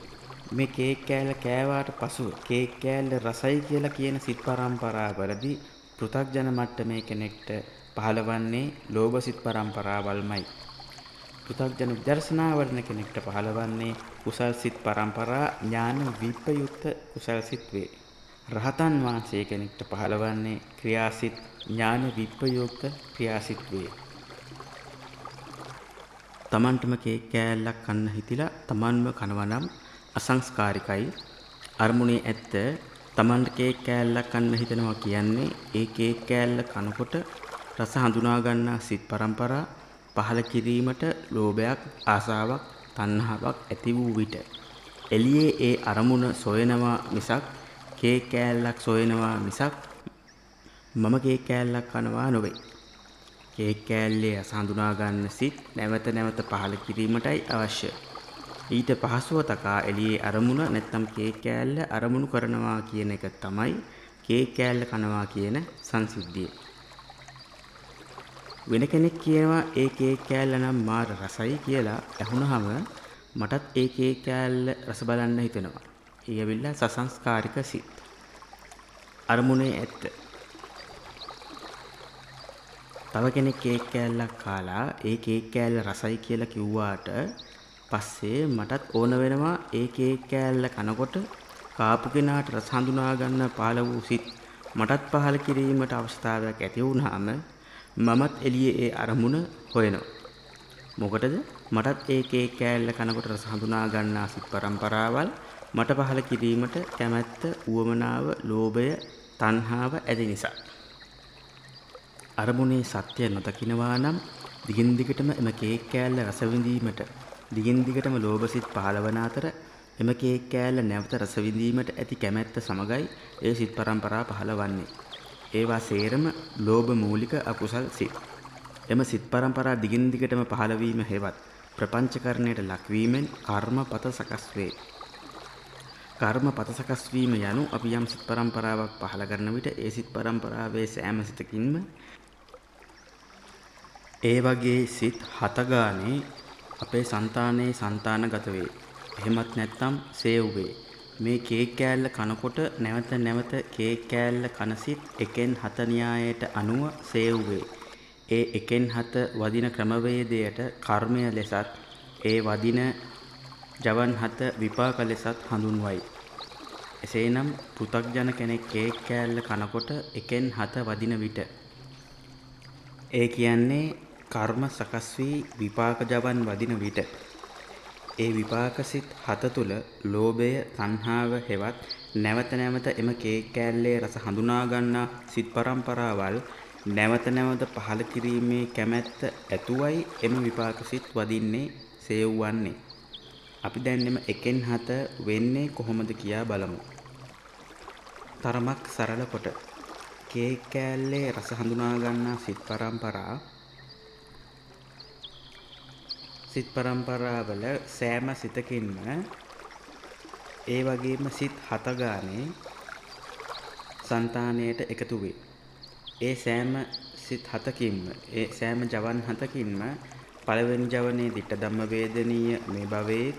මේ කේක් කෑල්ල කෑවාට පසුව කේක් කෑල්ල රසයි කියලා කියන සිත් පරම්පරාවලදී පෘථග්ජන මට්ටමේ කෙනෙක්ට පහළවන්නේ ලෝභ සිත් පරම්පරාවල්මයි. පෘථග්ජන විදර්ශනා වඩන කෙනෙක්ට පහළවන්නේ කුසල් සිත් පරම්පරා ඥාන විප්‍රයුක්ත කුසල් සිත් වේ. රහතන් වහන්සේ කෙනෙක්ට පහළවන්නේ ක්‍රියාසිත ඥාන විප්‍රයුක්ත ක්‍රියාසිත වේ. තමන්ටම කේක් කෑල්ලක් කන්න හිතිලා තමන්ම කනවා නම් අසංස්කාරිකයි. අරමුණේ ඇත්ත තමන්ට කේක් කෑල්ලක් කන්න හිතනවා කියන්නේ ඒ කේක් කෑල්ල කනකොට රස හඳුනා ගන්නා සිත් පරම්පරා පහළ කිරීමට ලෝභයක්, ආසාවක්, තණ්හාවක් ඇති වූ විට එළියේ ඒ අරමුණ සොයනවා මිසක් කේක් කෑල්ලක් සොයනවා මිසක් මම කේක් කෑල්ලක් කනවා නොවේ. කේක් කෑල්ලේ රස හඳුනා ගන්න සිත් නැවත නැවත පහළ කිරීමටයි අවශ්‍ය. ඊට පහසුව තකා එළියේ අරමුණ නැත්නම් කේක් කෑල්ල අරමුණු කරනවා කියන එක තමයි කේක් කෑල්ල කනවා කියන සංසිද්ධිය. වෙන කෙනෙක් කියනවා ඒ කේක් කෑල්ල නම් මාර රසයි කියලා ඇහුනහම මටත් ඒ කේක් කෑල්ල රස බලන්න හිතෙනවා. ඒ ඇවිල්ලා සසංස්කාරික සිත්. අරමුණේ ඇත්ත. තව කෙනෙක් කේක් කෑල්ලක් කාලා ඒ කේක් කෑල්ල රසයි කියලා කිව්වාට පස්සේ මටත් ඕන වෙනවා ඒ කේක් කෑල්ල කනකොට කාපු කෙනාට රස හඳුනා ගන්න පහළ වූ සිත් මටත් පහළ කිරීමට අවස්ථාවක් ඇති වුණාම මමත් එළියේ ඒ අරමුණ හොයනවා. මොකටද? මටත් ඒ කේක් කෑල්ල කනකොට රස හඳුනා ගන්නා සිත් පරම්පරාවල් මට පහළ කිරීමට කැමැත්ත, උවමනාව, ලෝභය, තණ්හාව ඇති නිසා. අරමුණේ සත්‍ය නොදකින්නවා නම් දිගින් දිගටම එම කේක් කෑල්ල රස විඳීමට දිගින් දිගටම ලෝභ සිත් පහළවන අතර එම කේක් කෑල්ල නැවත රස විඳීමට ඇති කැමැත්ත සමගයි ඒ සිත් පරම්පරා පහළවන්නේ. ඒවා සේරම ලෝභ මූලික අකුසල් සිත්. එම සිත් පරම්පරා දිගින් දිගටම පහළ වීම හේවත් ප්‍රපංචකරණයට ලක්වීමෙන් කර්මපත සකස් වේ. කර්මපත සකස් වීම යනු අපි යම් සිත් පරම්පරාවක් පහළ කරන විට ඒ සිත් පරම්පරාවේ සෑම සිතකින්ම ඒ වගේ සිත් 7 ගානේ අපේ సంతානයේ సంతානගත වේ. එහෙමත් නැත්නම් සේව් වේ. මේ කේක් කෑල්ල කනකොට නැවත නැවත කේක් කෑල්ල කන සිත් 1/7 න්‍යායයට අනුව සේව් වේ. ඒ 1/7 වදින ක්‍රමවේදයට කර්මය ලෙසත් ඒ වදින ජවන් 7 විපාක ලෙසත් හඳුන්වයි. එසේනම් පෘථග්ජන කෙනෙක් කේක් කෑල්ල කනකොට 1/7 වදින විට ඒ කියන්නේ කර්ම සකස් වී විපාක ජවන් වදින විට ඒ විපාක සිත් 7 තුල ලෝභය, තණ්හාව හෙවත් නැවත නැවත එම කේක් කෑල්ලේ රස හඳුනා ගන්නා සිත් පරම්පරාවල් නැවත නැවත පහළ කිරීමේ කැමැත්ත ඇතුවයි එම විපාක සිත් වදින්නේ, සේව් වන්නේ. අපි දැන් එම 1/7 වෙන්නේ කොහොමද කියා බලමු. තරමක් සරල කොට කේක් කෑල්ලේ රස හඳුනා ගන්නා සිත් පරම්පරාවල සෑම සිතකින්ම ඒ වගේම සිත් 7 ගානේ సంతානයට එකතු වේ. ඒ සෑම සිත් 7කින්ම ඒ සෑම ජවන් 7කින්ම පළවෙනි ජවනේ ditta ධම්ම වේදනීය මේ භවයේ,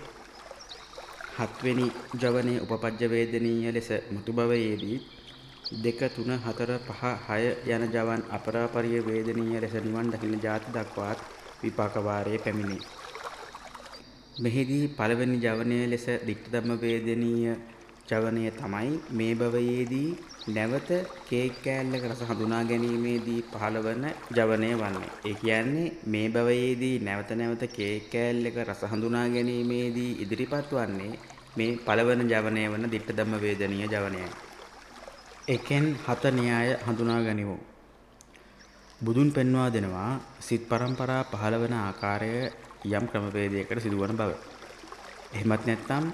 7 වෙනි ජවනේ උපපජ්ජ වේදනීය ලෙස මුතු භවයේදී, 2 3 4 5 6 යන ජවන් අපරාපරිය වේදනීය ලෙස නිවන් දකින ජාති දක්වාත් විපාක වාරයේ පැමිණේ. මෙහිදී පළවෙනි ජවනය ලෙස ditta ධම්ම වේදනීය ජවනය තමයි මේ භවයේදී නැවත කේක් කෑල්ලක රස හඳුනා ගැනීමේදී පහළවන ජවනය වන්නේ. ඒ කියන්නේ මේ භවයේදී නැවත නැවත කේක් කෑල්ලක රස හඳුනා ගැනීමේදී ඉදිරිපත් වන්නේ මේ පළවන ජවනය වන ditta ධම්ම වේදනීය ජවනයයි. 1/7 න්‍යාය හඳුනා ගනිමු. බුදුන් පෙන්වා දෙනවා සිත් පරම්පරා පහළවන ආකාරය යම් ක්‍රමවේදයකට සිදුවන බව. එහෙමත් නැත්නම්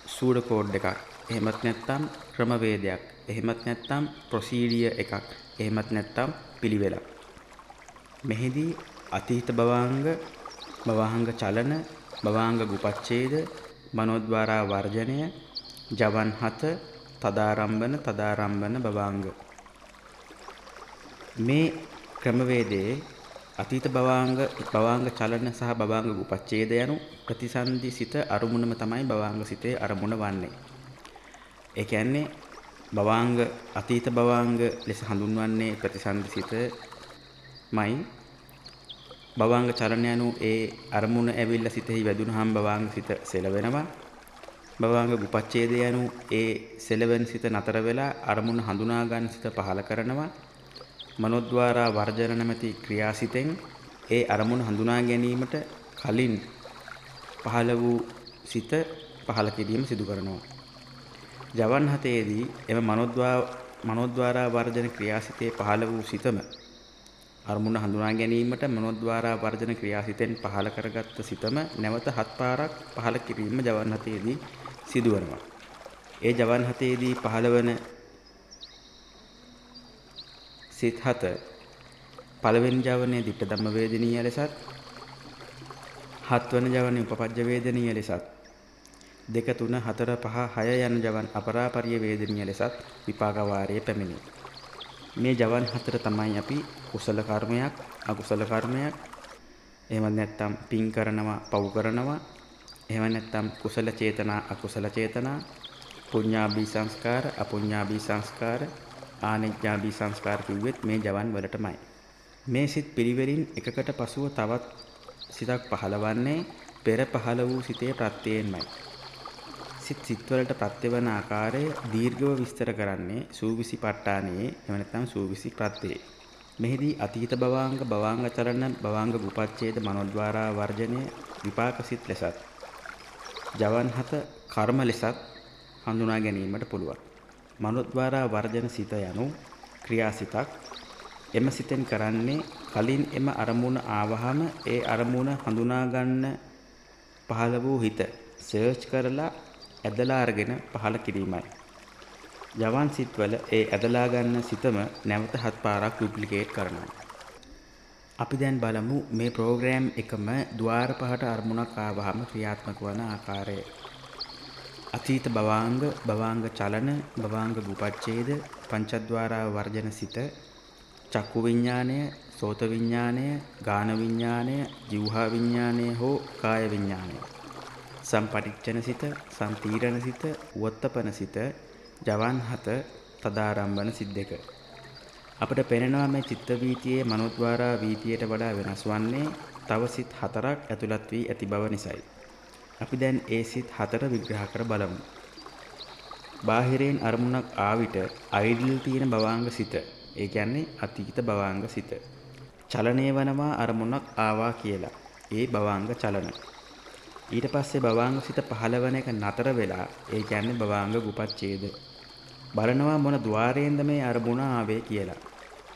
සූඩ කෝඩ් එකක්. එහෙමත් නැත්නම් ක්‍රමවේදයක්. එහෙමත් නැත්නම් ප්‍රොසීඩියර් එකක්. එහෙමත් නැත්නම් පිළිවෙලක්. මෙහිදී අතීත භවාංග, භවාංග චලන, භවාංග ගුපච්ඡේද, මනෝද්වාරා වර්ජනය, ජවන් 7, තදාරම්භන භවාංග. මේ ක්‍රමවේදයේ අතීත භවාංග චලන සහ භවාංග උපච්ඡේද යනු ප්‍රතිසන්දි සිත අරමුණම තමයි භවාංග සිතේ අරමුණ වන්නේ. ඒ කියන්නේ අතීත භවාංග ලෙස හඳුන්වන්නේ ප්‍රතිසන්දි සිතමයි. භවාංග චලන යනු ඒ අරමුණ ඇවිල්ලා සිතෙහි වැදුනහම භවාංග සිත සෙලවෙනවා. භවාංග උපච්ඡේද යනු ඒ සෙලවෙන සිත නතර වෙලා අරමුණ හඳුනා ගන්න සිත පහළ කරනවා. මනෝද්වාරා වර්ජන නැමැති ක්‍රියාසිතෙන් ඒ අරමුණ හඳුනා ගැනීමට කලින් පහළ වූ සිත පහළ කිරීම සිදු කරනවා. ජවන් හතේදී එම මනෝද්වාරා වර්ජන ක්‍රියාසිතේ පහළ වූ සිතම අරමුණ හඳුනා ගැනීමට මනෝද්වාරා වර්ජන ක්‍රියාසිතෙන් පහළ කරගත් සිතම නැවත 7 පාරක් පහළ කිරීම ජවන් හතේදී සිදුවනවා. ඒ ජවන් හතේදී පහළවන සිත් 7 පළවෙනි ජවනයේ ditta ධම්ම වේදනීය ලෙසත් 7 වන ජවනයේ උපපජ්ජ වේදනීය ලෙසත් 2 3 4 5 6 යන ජවන් අපරාපරිය වේදනීය ලෙසත් විපාක වාරයේ පැමිණේ. මේ ජවන් 4 තමයි අපි කුසල කර්මයක්, අකුසල කර්මයක්, එහෙම නැත්නම් පින් කරනවා, පව් කරනවා, එහෙම නැත්නම් කුසල චේතනා, අකුසල චේතනා, පුඤ්ඤාභි සංස්කාර, අපුඤ්ඤාභි සංස්කාර, ආනිච්ඡාභි සංස්කාර කිව්වෙත් මේ ජවන් වලටමයි. මේ සිත් පිළිවෙලින් එකකට පසුව තවත් සිතක් පහළවන්නේ පෙර පහළ වූ සිතේ ප්‍රත්‍යයෙන්මයි. සිත්වලට ප්‍රත්‍යවන ආකාරය දීර්ඝව විස්තර කරන්නේ සූවිසිපට්ඨානයේ එහෙම නැත්නම් සූවිසි ප්‍රත්‍යයේ. මෙහිදී අතීත භවාංග චලන භවාංග උපච්ඡේද මනෝද්වාරා වර්ජනය විපාක සිත් ලෙසත් ජවන් 7 කර්ම ලෙසත් හඳුනා ගැනීමට පුළුවන්. මනෝද්වාරා වර්ජන සිත යනු ක්‍රියාසිතක්. එම සිතෙන් කරන්නේ කලින් එම අරමුණ ආවහම ඒ අරමුණ හඳුනා ගන්න පහළ වූ හිත සර්ච් කරලා ඇදලා අරගෙන පහළ කිරීමයි. ජවන් සිත්වල ඒ ඇදලා ගන්න සිතම නැවත 7 පාරක් ඩුප්ලිකේට් කරනවා. අපි දැන් බලමු මේ ප්‍රෝග්‍රෑම් එකම ద్వාර පහට අරමුණක් ආවහම ක්‍රියාත්මක වන ආකාරය. අතීත භවාංග චලන භවාංග උපච්ඡේද පංචද්වාරා වර්ජන සිත චක්කු විඥාණය, සෝත විඥාණය, ගාන විඥාණය, જીවහා විඥාණය හෝ කාය විඥාණය, සම්පටිච්ඡන සිත, සම්තීරණ සිත, වොත්තපන සිත, ජවන් 7 තදාරම්භන සිත් 2. අපිට පේනවා මේ චිත්ත වීතියේ මනෝද්වාරා වීතියට වඩා වෙනස් වන්නේ තව සිත් 4ක් ඇතුළත් වී ඇති බව නිසායි. අපි දැන් ඒ සිත් 4 විග්‍රහ කර බලමු. බාහිරයෙන් අරමුණක් ආවිට අයිඩල් තියෙන භවාංග සිත, ඒ කියන්නේ අතීත භවාංග සිත චලනය වනවා අරමුණක් ආවා කියලා. ඒ භවාංග චලන. ඊට පස්සේ භවාංග සිත පහළවන එක නතර වෙලා, ඒ කියන්නේ භවාංග උපච්ඡේද. බලනවා මොන ద్వාරයෙන්ද මේ අරමුණ ආවේ කියලා.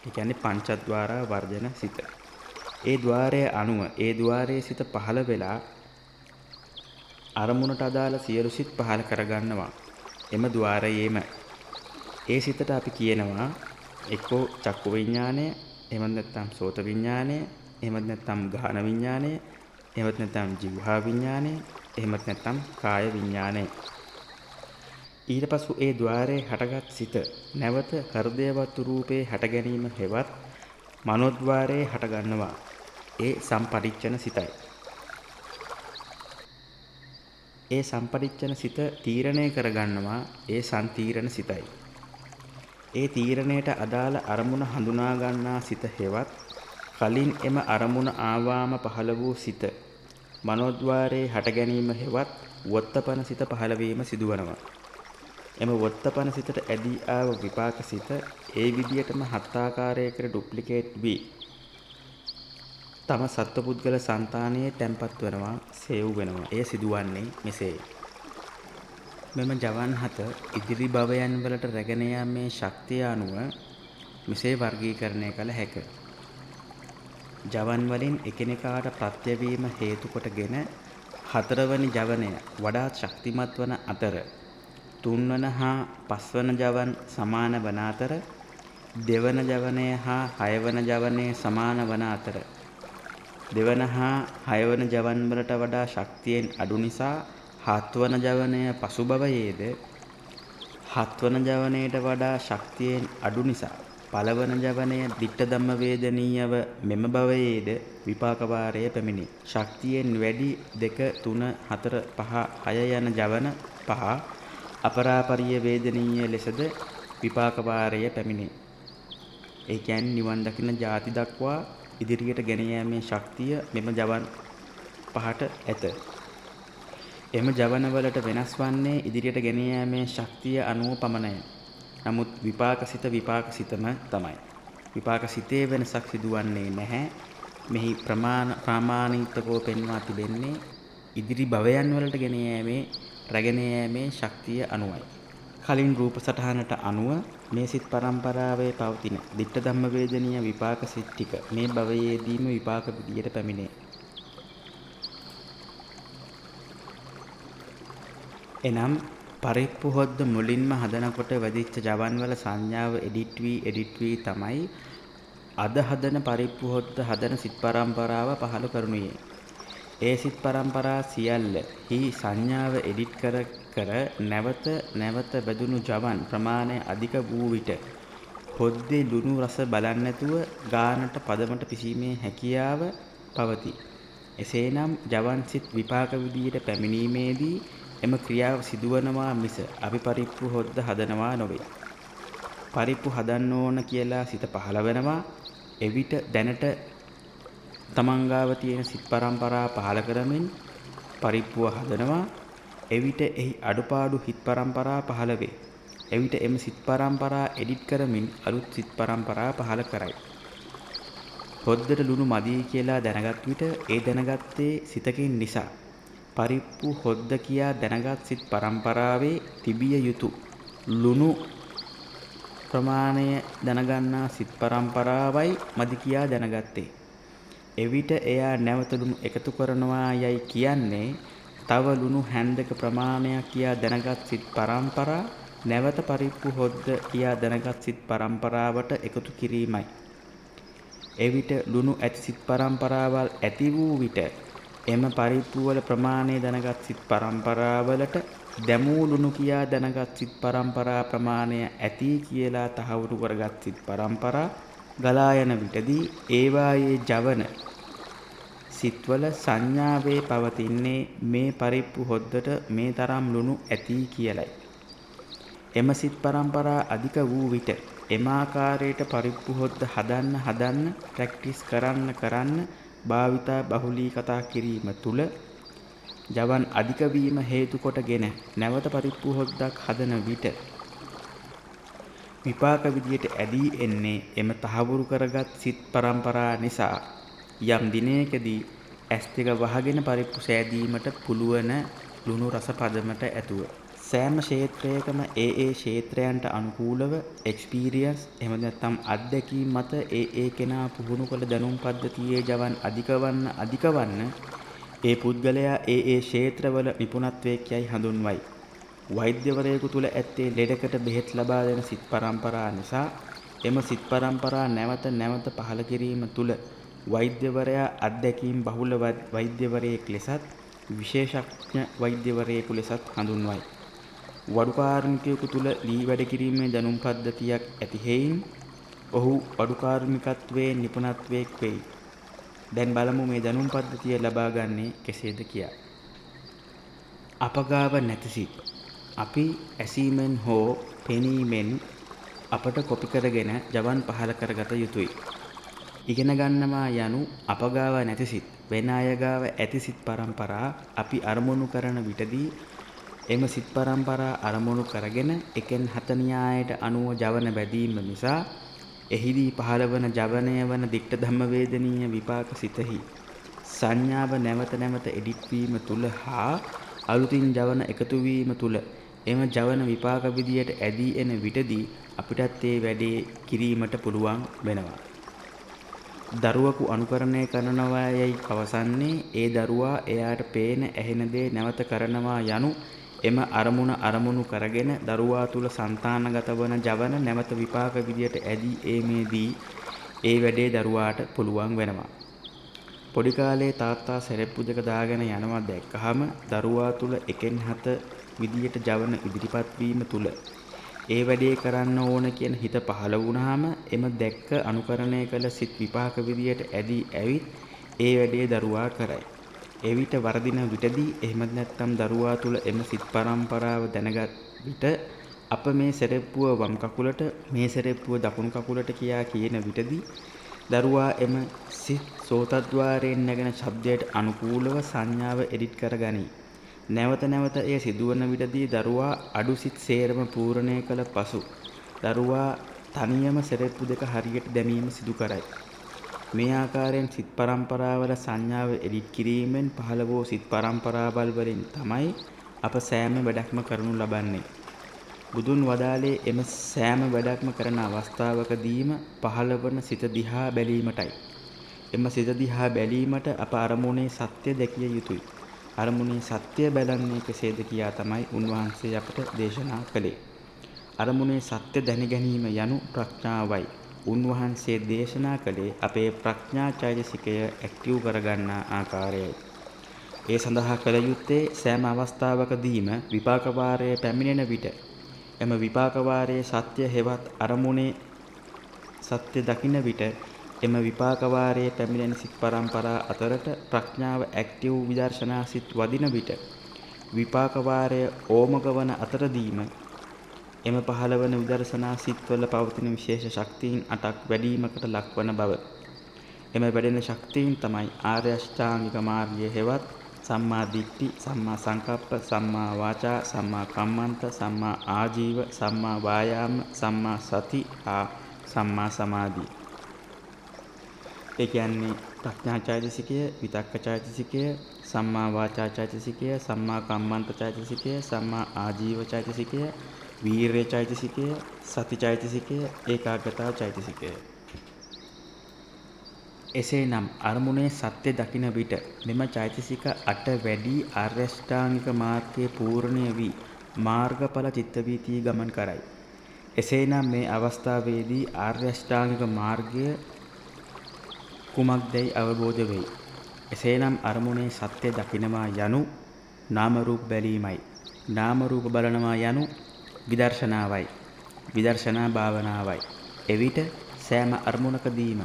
ඒ කියන්නේ පංචද්වාරා වර්ජන සිත. ඒ ద్వාරයේ අනුව ඒ ద్వාරයේ සිත පහළ වෙලා අරමුණට අදාළ සියලු සිත් පහළ කරගන්නවා. එම ద్వාරයේම ඒ සිතට අපි කියනවා එක්කෝ චක්කු විඥානය, එහෙම නැත්නම් සෝත විඥානය, එහෙම නැත්නම් ගාන විඥානය, එහෙම නැත්නම් જીවහා විඥානය, එහෙම නැත්නම් කාය විඥානය. ඊට පසු ඒ ద్వාරයේ හටගත් සිත නැවත හෘදයවත් රූපේ හට ගැනීම හෙවත් මනෝද්වාරයේ හට ගන්නවා. ඒ සම්පටිච්ඡන සිතයි. ඒ සම්පටිච්ඡන සිත තීරණය කරගන්නවා ඒ සම්තීරණ සිතයි. ඒ තීරණයට අදාළ අරමුණ හඳුනා ගන්නා සිත හෙවත් කලින් එම අරමුණ ආවාම පහළ වූ සිත මනෝද්වාරයේ හට ගැනීම හෙවත් වොත්තපන සිත පහළ වීම සිදුවනවා. එම වොත්තපන සිතට ඇදී ආව විපාක සිත ඒ විදියටම 7 ආකාරයකට ඩුප්ලිකේට් වී තම සත්පුද්ගල సంతානයේ තැන්පත් වෙනවා, සේව් වෙනවා. එය සිදුවන්නේ මෙසේ. මෙම ජවන් 7 ඉදිරි භවයන් වලට රැගෙන යාමේ ශක්තිය අනුව මෙසේ වර්ගීකරණය කළ හැකිය. ජවන් වලින් එකිනෙකාට ප්‍රත්‍ය වීම හේතු කොටගෙන 4 වෙනි ජවනය වඩාත් ශක්තිමත් වන අතර 3 වන හා 5 වන ජවන් සමාන වන අතර 2 වන ජවනය හා 6 වන ජවනය සමාන වන අතර 2 වන හා 6 වන ජවන් වලට වඩා ශක්තියෙන් අඩු නිසා 7 වන ජවනය පසු භවයේද හත්වන ජවනයට වඩා ශක්තියෙන් අඩු නිසා පළවන ජවනය ditta ධම්ම වේදනීයව මෙම භවයේද විපාක වාරය පැමිණේ. ශක්තියෙන් වැඩි 2 3 4 5 6 යන ජවන පහ අපරාපරිය වේදනීය ලෙසද විපාක වාරය පැමිණේ. ඒ කියන්නේ නිවන් දකින ಜಾති දක්වා ඉදිරියට ගෙන යාමේ ශක්තිය මෙම ජවන් පහට ඇත. එම ජවනවලට වෙනස් වන්නේ ඉදිරියට ගෙන යාමේ ශක්තිය අනුව පමණය. නමුත් විපාකසිතම තමයි. විපාකසිතේ වෙනසක් සිදුවන්නේ නැහැ. මෙහි ප්‍රාමාණිකව පෙන්වා තිබෙන්නේ ඉදිරි භවයන් වලට ගෙන යාමේ රැගෙන යාමේ ශක්තිය අනුවයි. කලින් රූප සටහනට අනුව මේ සිත් පරම්පරාවේ පවතින ditta ධම්ම වේදනීය විපාක සිත් ටික මේ භවයේදීම විපාක විදියට පැමිණේ. එනම් පරිප්පු හොද්ද මුලින්ම හදනකොට වැදිච්ච ජවන් වල සංඥාව එඩිට් වී තමයි අද හදන පරිප්පු හොද්ද හදන සිත් පරම්පරාව පහළ කරනුයේ. ඒ සිත් පරම්පරා සියල්ල හි සංඥාව එඩිට් කර නැවත බැදුණු ජවන් ප්‍රමාණය අධික වූ විට හොද්දේ ලුණු රස බලන්නේ නැතුව ගානට පදමට පිසීමේ හැකියාව පවතී. එසේනම් ජවන් සිත් විපාක විදියට පැමිණීමේදී එම ක්‍රියාව සිදුවනවා මිස අපි පරිප්පු හොද්ද හදනවා නොවේ. පරිප්පු හදන්න ඕන කියලා සිත පහළ වෙනවා. එවිට දැනට තමන් ගාව තියෙන සිත් පරම්පරා පහළ කරමින් පරිප්පුව හදනවා. එවිට එහි අඩුපාඩු හිත් පරම්පරා පහළ වේ. එවිට එම සිත් පරම්පරා එඩිට් කරමින් අලුත් සිත් පරම්පරා පහළ කරයි. හොද්දට ලුණු මදි කියලා දැනගත් විට ඒ දැනගත්තේ සිතකින් නිසා. පරිප්පු හොද්ද කියා දැනගත් සිත් පරම්පරාවේ තිබිය යුතු ලුණු ප්‍රමාණය දැනගන්නා සිත් පරම්පරාවයි මදි කියා දැනගත්තේ. එවිට එයා නැවත ලුණු එකතු කරනවා යයි කියන්නේ තව ලුණු හැන්දක ප්‍රමාණයක් කියා දැනගත් සිත් පරම්පරා නැවත පරිප්පු හොද්ද කියා දැනගත් සිත් පරම්පරාවට එකතු කිරීමයි. එවිට ලුණු ඇති සිත් පරම්පරාවල් ඇති වූ විට එම පරිප්පු වල ප්‍රමාණය දැනගත් සිත් පරම්පරාවලට දැමූ ලුණු කියා දැනගත් සිත් පරම්පරා ප්‍රමාණය ඇති කියලා තහවුරු කරගත් සිත් පරම්පරා ගලා යන විටදී ඒවායේ ජවන සිත්වල සංඥාවේ පවතින්නේ මේ පරිප්පු හොද්දට මේ තරම් ලුණු ඇති කියලයි. එම සිත් පරම්පරා අධික වූ විට එම ආකාරයට පරිප්පු හොද්ද හදන්න ප්‍රැක්ටිස් කරන්න භාවිතා බහුලී කතා කිරීම තුළ ජවන් අධික වීම හේතු කොටගෙන නැවත පරිප්පු හොද්දක් හදන විට විපාක විදියට ඇදී එන්නේ එම තහවුරු කරගත් සිත් පරම්පරා නිසා. යම් දිනයකදී ඇස් දෙක වහගෙන පරිප්පු සෑදීමට පුළුවන් ලුණු රස පදමට ඇතුව. සෑම ක්ෂේත්‍රයකම ඒ ක්ෂේත්‍රයන්ට අනුකූලව එක්ස්පීරියන්ස් එහෙම නැත්නම් අත්දැකීම් මත ඒ කෙනා පුහුණු කළ දැනුම් පද්ධතියේ ජවන් අධිකවන්න ඒ පුද්ගලයා ඒ ක්ෂේත්‍රවල නිපුණත්වයකයි හඳුන්වයි. වෛද්‍යවරයෙකු තුල ඇත්තේ ලෙඩකට බෙහෙත් ලබා දෙන සිත් පරම්පරා නිසා එම සිත් පරම්පරා නැවත පහළ කිරීම තුල වෛද්‍යවරයා අත්දැකීම් බහුල වෛද්‍යවරයෙක් ලෙසත් විශේෂඥ වෛද්‍යවරයෙකු ලෙසත් හඳුන්වයි. වඩු කාර්මිකයෙකු තුල ලී වැඩ කිරීමේ දැනුම් පද්ධතියක් ඇති හේයින් ඔහු වඩු කාර්මිකත්වයේ නිපුණත්වයක් වෙයි. දැන් බලමු මේ දැනුම් පද්ධතිය ලබා ගන්නේ කෙසේද කියා. අපගාව නැති සිත්. අපි ඇසීමෙන් හෝ පෙනීමෙන් අපට කොපි කරගෙන ජවන් පහල කරගත යුතුයි. ඉගෙන ගන්නවා යනු අපගාව නැති සිත් වෙන අය ගාව ඇති සිත් පරම්පරා අපි අරමුණු කරන විටදී එම සිත් පරම්පරා අරමුණු කරගෙන එකෙන් හත න්‍යායට අනුව ජවන බැදීම නිසා එහිදී පහළවන ජවනය වන ditta ධම්ම වේදනීය විපාක සිතෙහි සංඥාව නැවත එඩිට් වීම තුල හා අලුතින් ජවන එකතු වීම තුල එම ජවන විපාක විදියට ඇදී එන විටදී අපිටත් ඒ වැඩේ කිරීමට පුළුවන් වෙනවා. දරුවෙකු අනුකරණය කරනවා යයි පවසන්නේ ඒ දරුවා එයාට පේන ඇහෙන දේ නැවත කරනවා යනු එම අරමුණු කරගෙන දරුවා තුල సంతానගත වන ජවන නැවත විපාක විදියට ඇදී ඒමේදී ඒ වැඩේ දරුවාට පුළුවන් වෙනවා. පොඩි කාලේ තාත්තා සෙරෙප්පු දෙක දාගෙන යනවා දැක්කහම දරුවා තුල එකෙන් හත විදියට ජවන ඉදිරිපත් වීම තුල ඒ වැඩේ කරන්න ඕන කියන හිත පහළ වුණාම එම දැක්ක අනුකරණය කළ සිත් විපාක විදියට ඇදී ඇවිත් ඒ වැඩේ දරුවා කරයි. එවිට වරදින විටදී එහෙමත් නැත්නම් දරුවා තුල එම සිත් පරම්පරාව දැනගත් විට අප මේ සෙරෙප්පුව වම් කකුලට මේ සෙරෙප්පුව දකුණු කකුලට කියා කියන විටදී දරුවා එම සිත් සෝතද්වාරයෙන් නැගෙන ශබ්දයට අනුකූලව සංඥාව එඩිට් කරගනී. නැවත නැවත එය සිදුවන විටදී දරුවා අඩු සිත් සේරම පූර්ණය කළ පසු දරුවා තනියම සෙරෙප්පු දෙක හරියට දැමීම සිදු කරයි. මේ ආකාරයෙන් සිත් පරම්පරාවල සංඥාව එඩිට් කිරීමෙන් පහළ වූ සිත් පරම්පරාවල් වලින් තමයි අප සෑම වැඩක්ම කරනු ලබන්නේ. බුදුන් වදාළේ එම සෑම වැඩක්ම කරන අවස්ථාවකදීම පහළ වන සිත දිහා බැලීමටයි. එම සිත දිහා බැලීමට අප අරමුණේ සත්‍ය දැකිය යුතුයි. අරමුණේ සත්‍ය බැලන්නේ කෙසේද කියා තමයි උන්වහන්සේ අපට දේශනා කළේ. අරමුණේ සත්‍ය දැන ගැනීම යනු ප්‍රඥාවයි. උන්වහන්සේ දේශනා කළේ අපේ ප්‍රඥා චෛතසිකය ඇක්ටිව් කරගන්නා ආකාරයයි. ඒ සඳහා කළ යුත්තේ සෑම අවස්ථාවකදීම විපාක වාරයේ පැමිණෙන විට එම විපාක වාරයේ සත්‍ය හෙවත් අරමුණේ සත්‍ය දකින විට එම විපාක වාරයේ පැමිණෙන සිත් පරම්පරා අතරට ප්‍රඥාව ඇක්ටිව් විදර්ශනා සිත් වදින විට විපාක වාරය ඕමක වන අතරදීම එම පහළවන විදර්ශනා සිත්වල පවතින විශේෂ ශක්තියින් 8ක් වැඩිවීමකට ලක්වන බව. එම වැඩෙන ශක්තියින් තමයි ආර්ය අෂ්ටාංගික මාර්ගය හෙවත් සම්මා දිට්ඨි, සම්මා සංකප්ප, සම්මා වාචා, සම්මා කම්මන්ත, සම්මා ආජීව, සම්මා වායාම, සම්මා සති හා සම්මා සමාධි. ඒ කියන්නේ ප්‍රඥා චෛතසිකය, විතක්ක චෛතසිකය, සම්මා වාචා චෛතසිකය, සම්මා කම්මන්ත චෛතසිකය, සම්මා ආජීව චෛතසිකය, වීර්ය චෛතසිකය, සති චෛතසිකය, ඒකාග්‍රතාව චෛතසිකය. එසේනම් අරමුණේ සත්‍ය දකින විට මෙම චෛතසික 8 වැඩි ආර්ය අෂ්ටාංගික මාර්ගයේ පූර්ණය වී මාර්ගඵල චිත්තවීතිය ගමන් කරයි. එසේනම් මේ අවස්ථාවේදී ආර්ය අෂ්ටාංගික මාර්ගය කුමක්දයි අවබෝධ වෙයි. එසේනම් අරමුණේ සත්‍ය දකිනවා යනු නාම රූප බැලීමයි. නාම රූප බලනවා යනු විදර්ශනාවයි. විදර්ශනා භාවනාවයි. එවිට සෑම අරමුණකදීම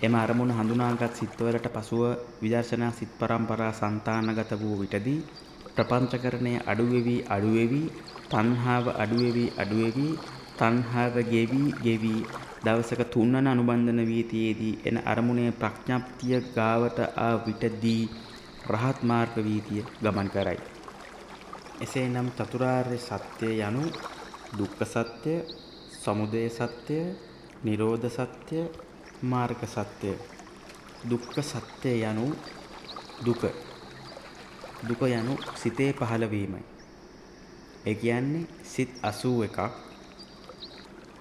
එම අරමුණ හඳුනාගත් සිත්වලට පසුව විදර්ශනා සිත් පරම්පරා సంతానගත වූ විටදී ප්‍රපංචකරණය අඩුවෙවි තණ්හාව අඩුවෙවි තණ්හාව ගෙවි දවසක 3 වන අනුබන්ධන වීතියේදී එන අරමුණේ ප්‍රඥප්තිය ගාවට ආ විටදී රහත් මාර්ග වීතිය ගමන් කරයි. එසේනම් චතුරාර්ය සත්‍ය යනු දුක්ඛ සත්‍ය, සමුදය සත්‍ය, නිරෝධ සත්‍ය, මාර්ග සත්‍ය. දුක්ඛ සත්‍ය යනු දුක. දුක යනු සිතේ පහළවීමයි. ඒ කියන්නේ සිත් 81ක්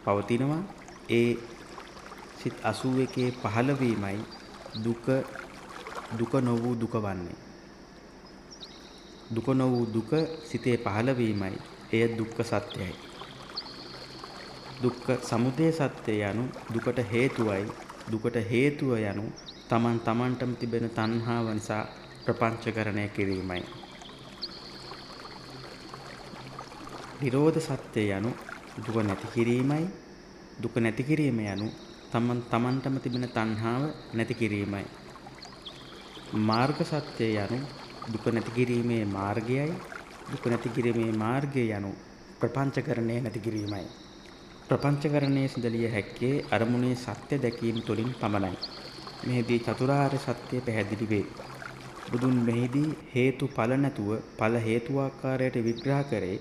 පවතිනවා. ඒ සිත් 81 පහළවීමයි දුක නොවූ දුක වන්නේ. දුක නොවූ දුක සිතේ පහළවීමයි එය දුක්ඛ සත්‍යයි. දුක්ඛ සමුදය සත්‍ය යනු දුකට හේතුවයි. දුකට හේතුව යනු තමන්ටම තිබෙන තණ්හාව නිසා ප්‍රපංචකරණය කිරීමයි. නිරෝධ සත්‍ය යනු දුක නැති කිරීමයි. දුක නැති කිරීම යනු තමන්ටම තිබෙන තණ්හාව නැති කිරීමයි. මාර්ග සත්‍ය යනු දුක නැති කිරීමේ මාර්ගයයි. දුක නැති කිරීමේ මාර්ගය යනු ප්‍රපංචකරණය නැති කිරීමයි. ප්‍රපංචකරණයේ සිදලිය හැක්කේ අරමුණේ සත්‍ය දැකීම තුළින් පමණයි. මෙහිදී චතුරාර්ය සත්‍ය පැහැදිලි වේ. බුදුන් මෙහිදී හේතු ඵල නැතුව ඵල හේතු ආකාරයට විග්‍රහ කරේ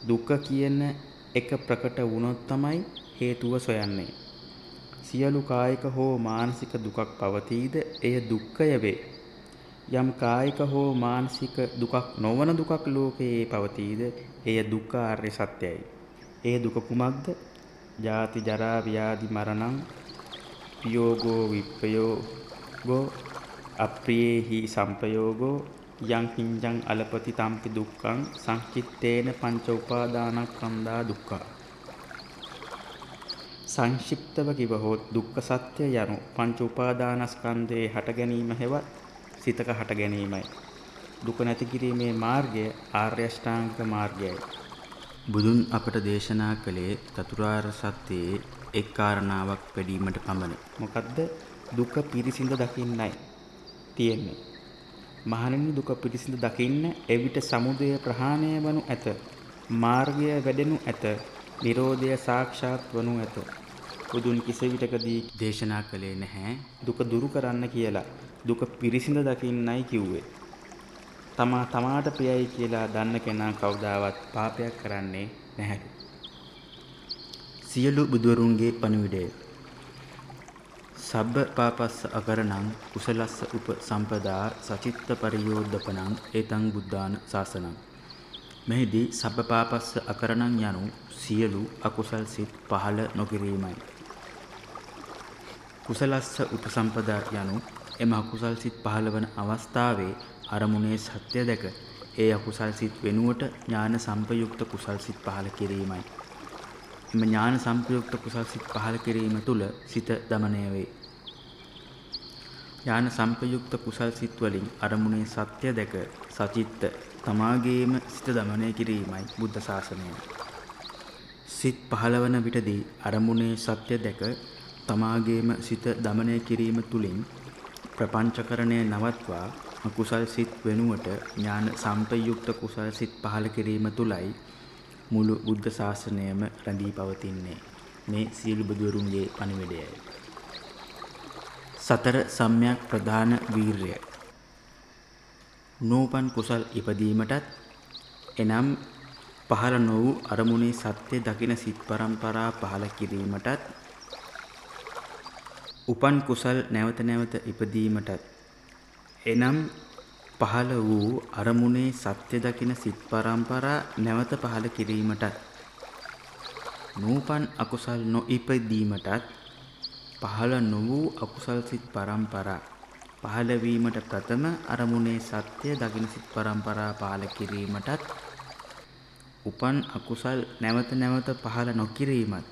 දුක කියන එක ප්‍රකට වුණොත් තමයි හේතුව සොයන්නේ. සියලු කායික හෝ මානසික දුකක් පවතීද එය දුක්ඛය වේ. යම් කායික හෝ මානසික දුකක් නොවන දුකක් ලෝකයේ පවතීද එය දුක්ඛ ආර්ය සත්‍යයි. ඒ දුක කුමක්ද? ජාති ජරා ව්‍යාධි මරණං පියෝගෝ විප්පයෝගෝ අප්‍රියේහි සම්පයෝගෝ යං කිංජං අලපති තම්පි දුක්ඛං සංකිට්ඨේන පංච උපාදානස්කන්ධා දුක්ඛා. සංක්ෂිප්තව කිවහොත් දුක්ඛ සත්‍ය යනු පංච උපාදානස්කන්ධයේ හට ගැනීම හෙවත් සිතක හට ගැනීමයි. දුක නැති කිරීමේ මාර්ගය ආර්ය අෂ්ටාංගික මාර්ගයයි. බුදුන් අපට දේශනා කළේ චතුරාර්ය සත්‍යයේ එක් කාරණාවක් වැඩිවීමට පමණි. මොකද්ද? දුක පිරිසිඳ දකින්නයි තියෙන්නේ. මහණෙනි, දුක පිරිසිඳ දකින්න එවිට සමුදය ප්‍රහාණය වනු ඇත. මාර්ගය වැඩෙනු ඇත. නිරෝධය සාක්ෂාත් වනු ඇත. බුදුන් කිසිවිටකදී දේශනා කළේ නැහැ දුක දුරු කරන්න කියලා. දුක පිරිසිඳ දකින්නයි කිව්වේ. තමාට ප්‍රියයි කියලා දන්න කෙනා කවදාවත් පාපයක් කරන්නේ නැහැ. සියලු බුදුවරුන්ගේ පණිවිඩය. සබ්බ පාපස්ස අකරණං කුසලස්ස උපසම්පදා සචිත්ත පරියෝද්ධපනං ඒතං බුද්ධාන ශාසනං. මෙහිදී සබ්බ පාපස්ස අකරණං යනු සියලු අකුසල් සිත් පහළ නොකිරීමයි. කුසලස්ස උපසම්පදා යනු එම අකුසල් සිත් පහළ වන අවස්ථාවේ අරමුණේ සත්‍ය දැක ඒ අකුසල් සිත් වෙනුවට ඥාන සම්පයුක්ත කුසල් සිත් පහළ කිරීමයි. එම ඥාන සම්පයුක්ත කුසල් සිත් පහළ කිරීම තුළ සිත දමනය වේ. ඥාන සම්පයුක්ත කුසල් සිත් වලින් අරමුණේ සත්‍ය දැක සචිත්ත තමාගේම සිත දමනය කිරීමයි බුද්ධ ශාසනය. සිත් පහළවන විටදී අරමුණේ සත්‍ය දැක තමාගේම සිත දමනය කිරීම තුළින් ප්‍රපංචකරණය නවත්වා අකුසල් සිත් වෙනුවට ඥාන සම්පයුක්ත කුසල් සිත් පහළ කිරීම තුළයි මුළු බුද්ධ ශාසනයම රැඳී පවතින්නේ. මේ සියලු බුදුවරුන්ගේ පණිවිඩයයි. සතර සම්‍යක් ප්‍රධාන වීර්ය. නූපන් කුසල් ඉපදීමටත් එනම් පහළ නො වූ අරමුණේ සත්‍ය දකින සිත් පරම්පරා පහළ කිරීමටත් උපන් කුසල් නැවත නැවත ඉපදීමටත් එනම් පහළ වූ අරමුණේ සත්‍ය දකින සිත් පරම්පරා නැවත පහළ කිරීමටත් නූපන් අකුසල් නොඉපදීමටත් පහළ නො වූ අකුසල් සිත් පරම්පරා පහළ වීමට ප්‍රථම අරමුණේ සත්‍ය දකින සිත් පරම්පරා පහළ කිරීමටත් උපන් අකුසල් නැවත නැවත පහළ නොකිරීමත්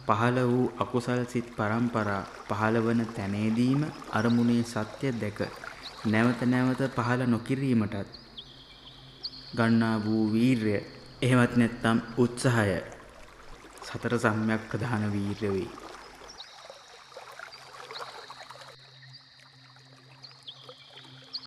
පහළ වූ අකුසල් සිත් පරම්පරා පහළ වන තැනේදීම අරමුණේ සත්‍ය දැක නැවත නැවත පහළ නොකිරීමටත් ගන්නා වූ වීර්ය එහෙමත් නැත්නම් උත්සාහය සතර සම්‍යක් ප්‍රධාන වීර්ය වේ.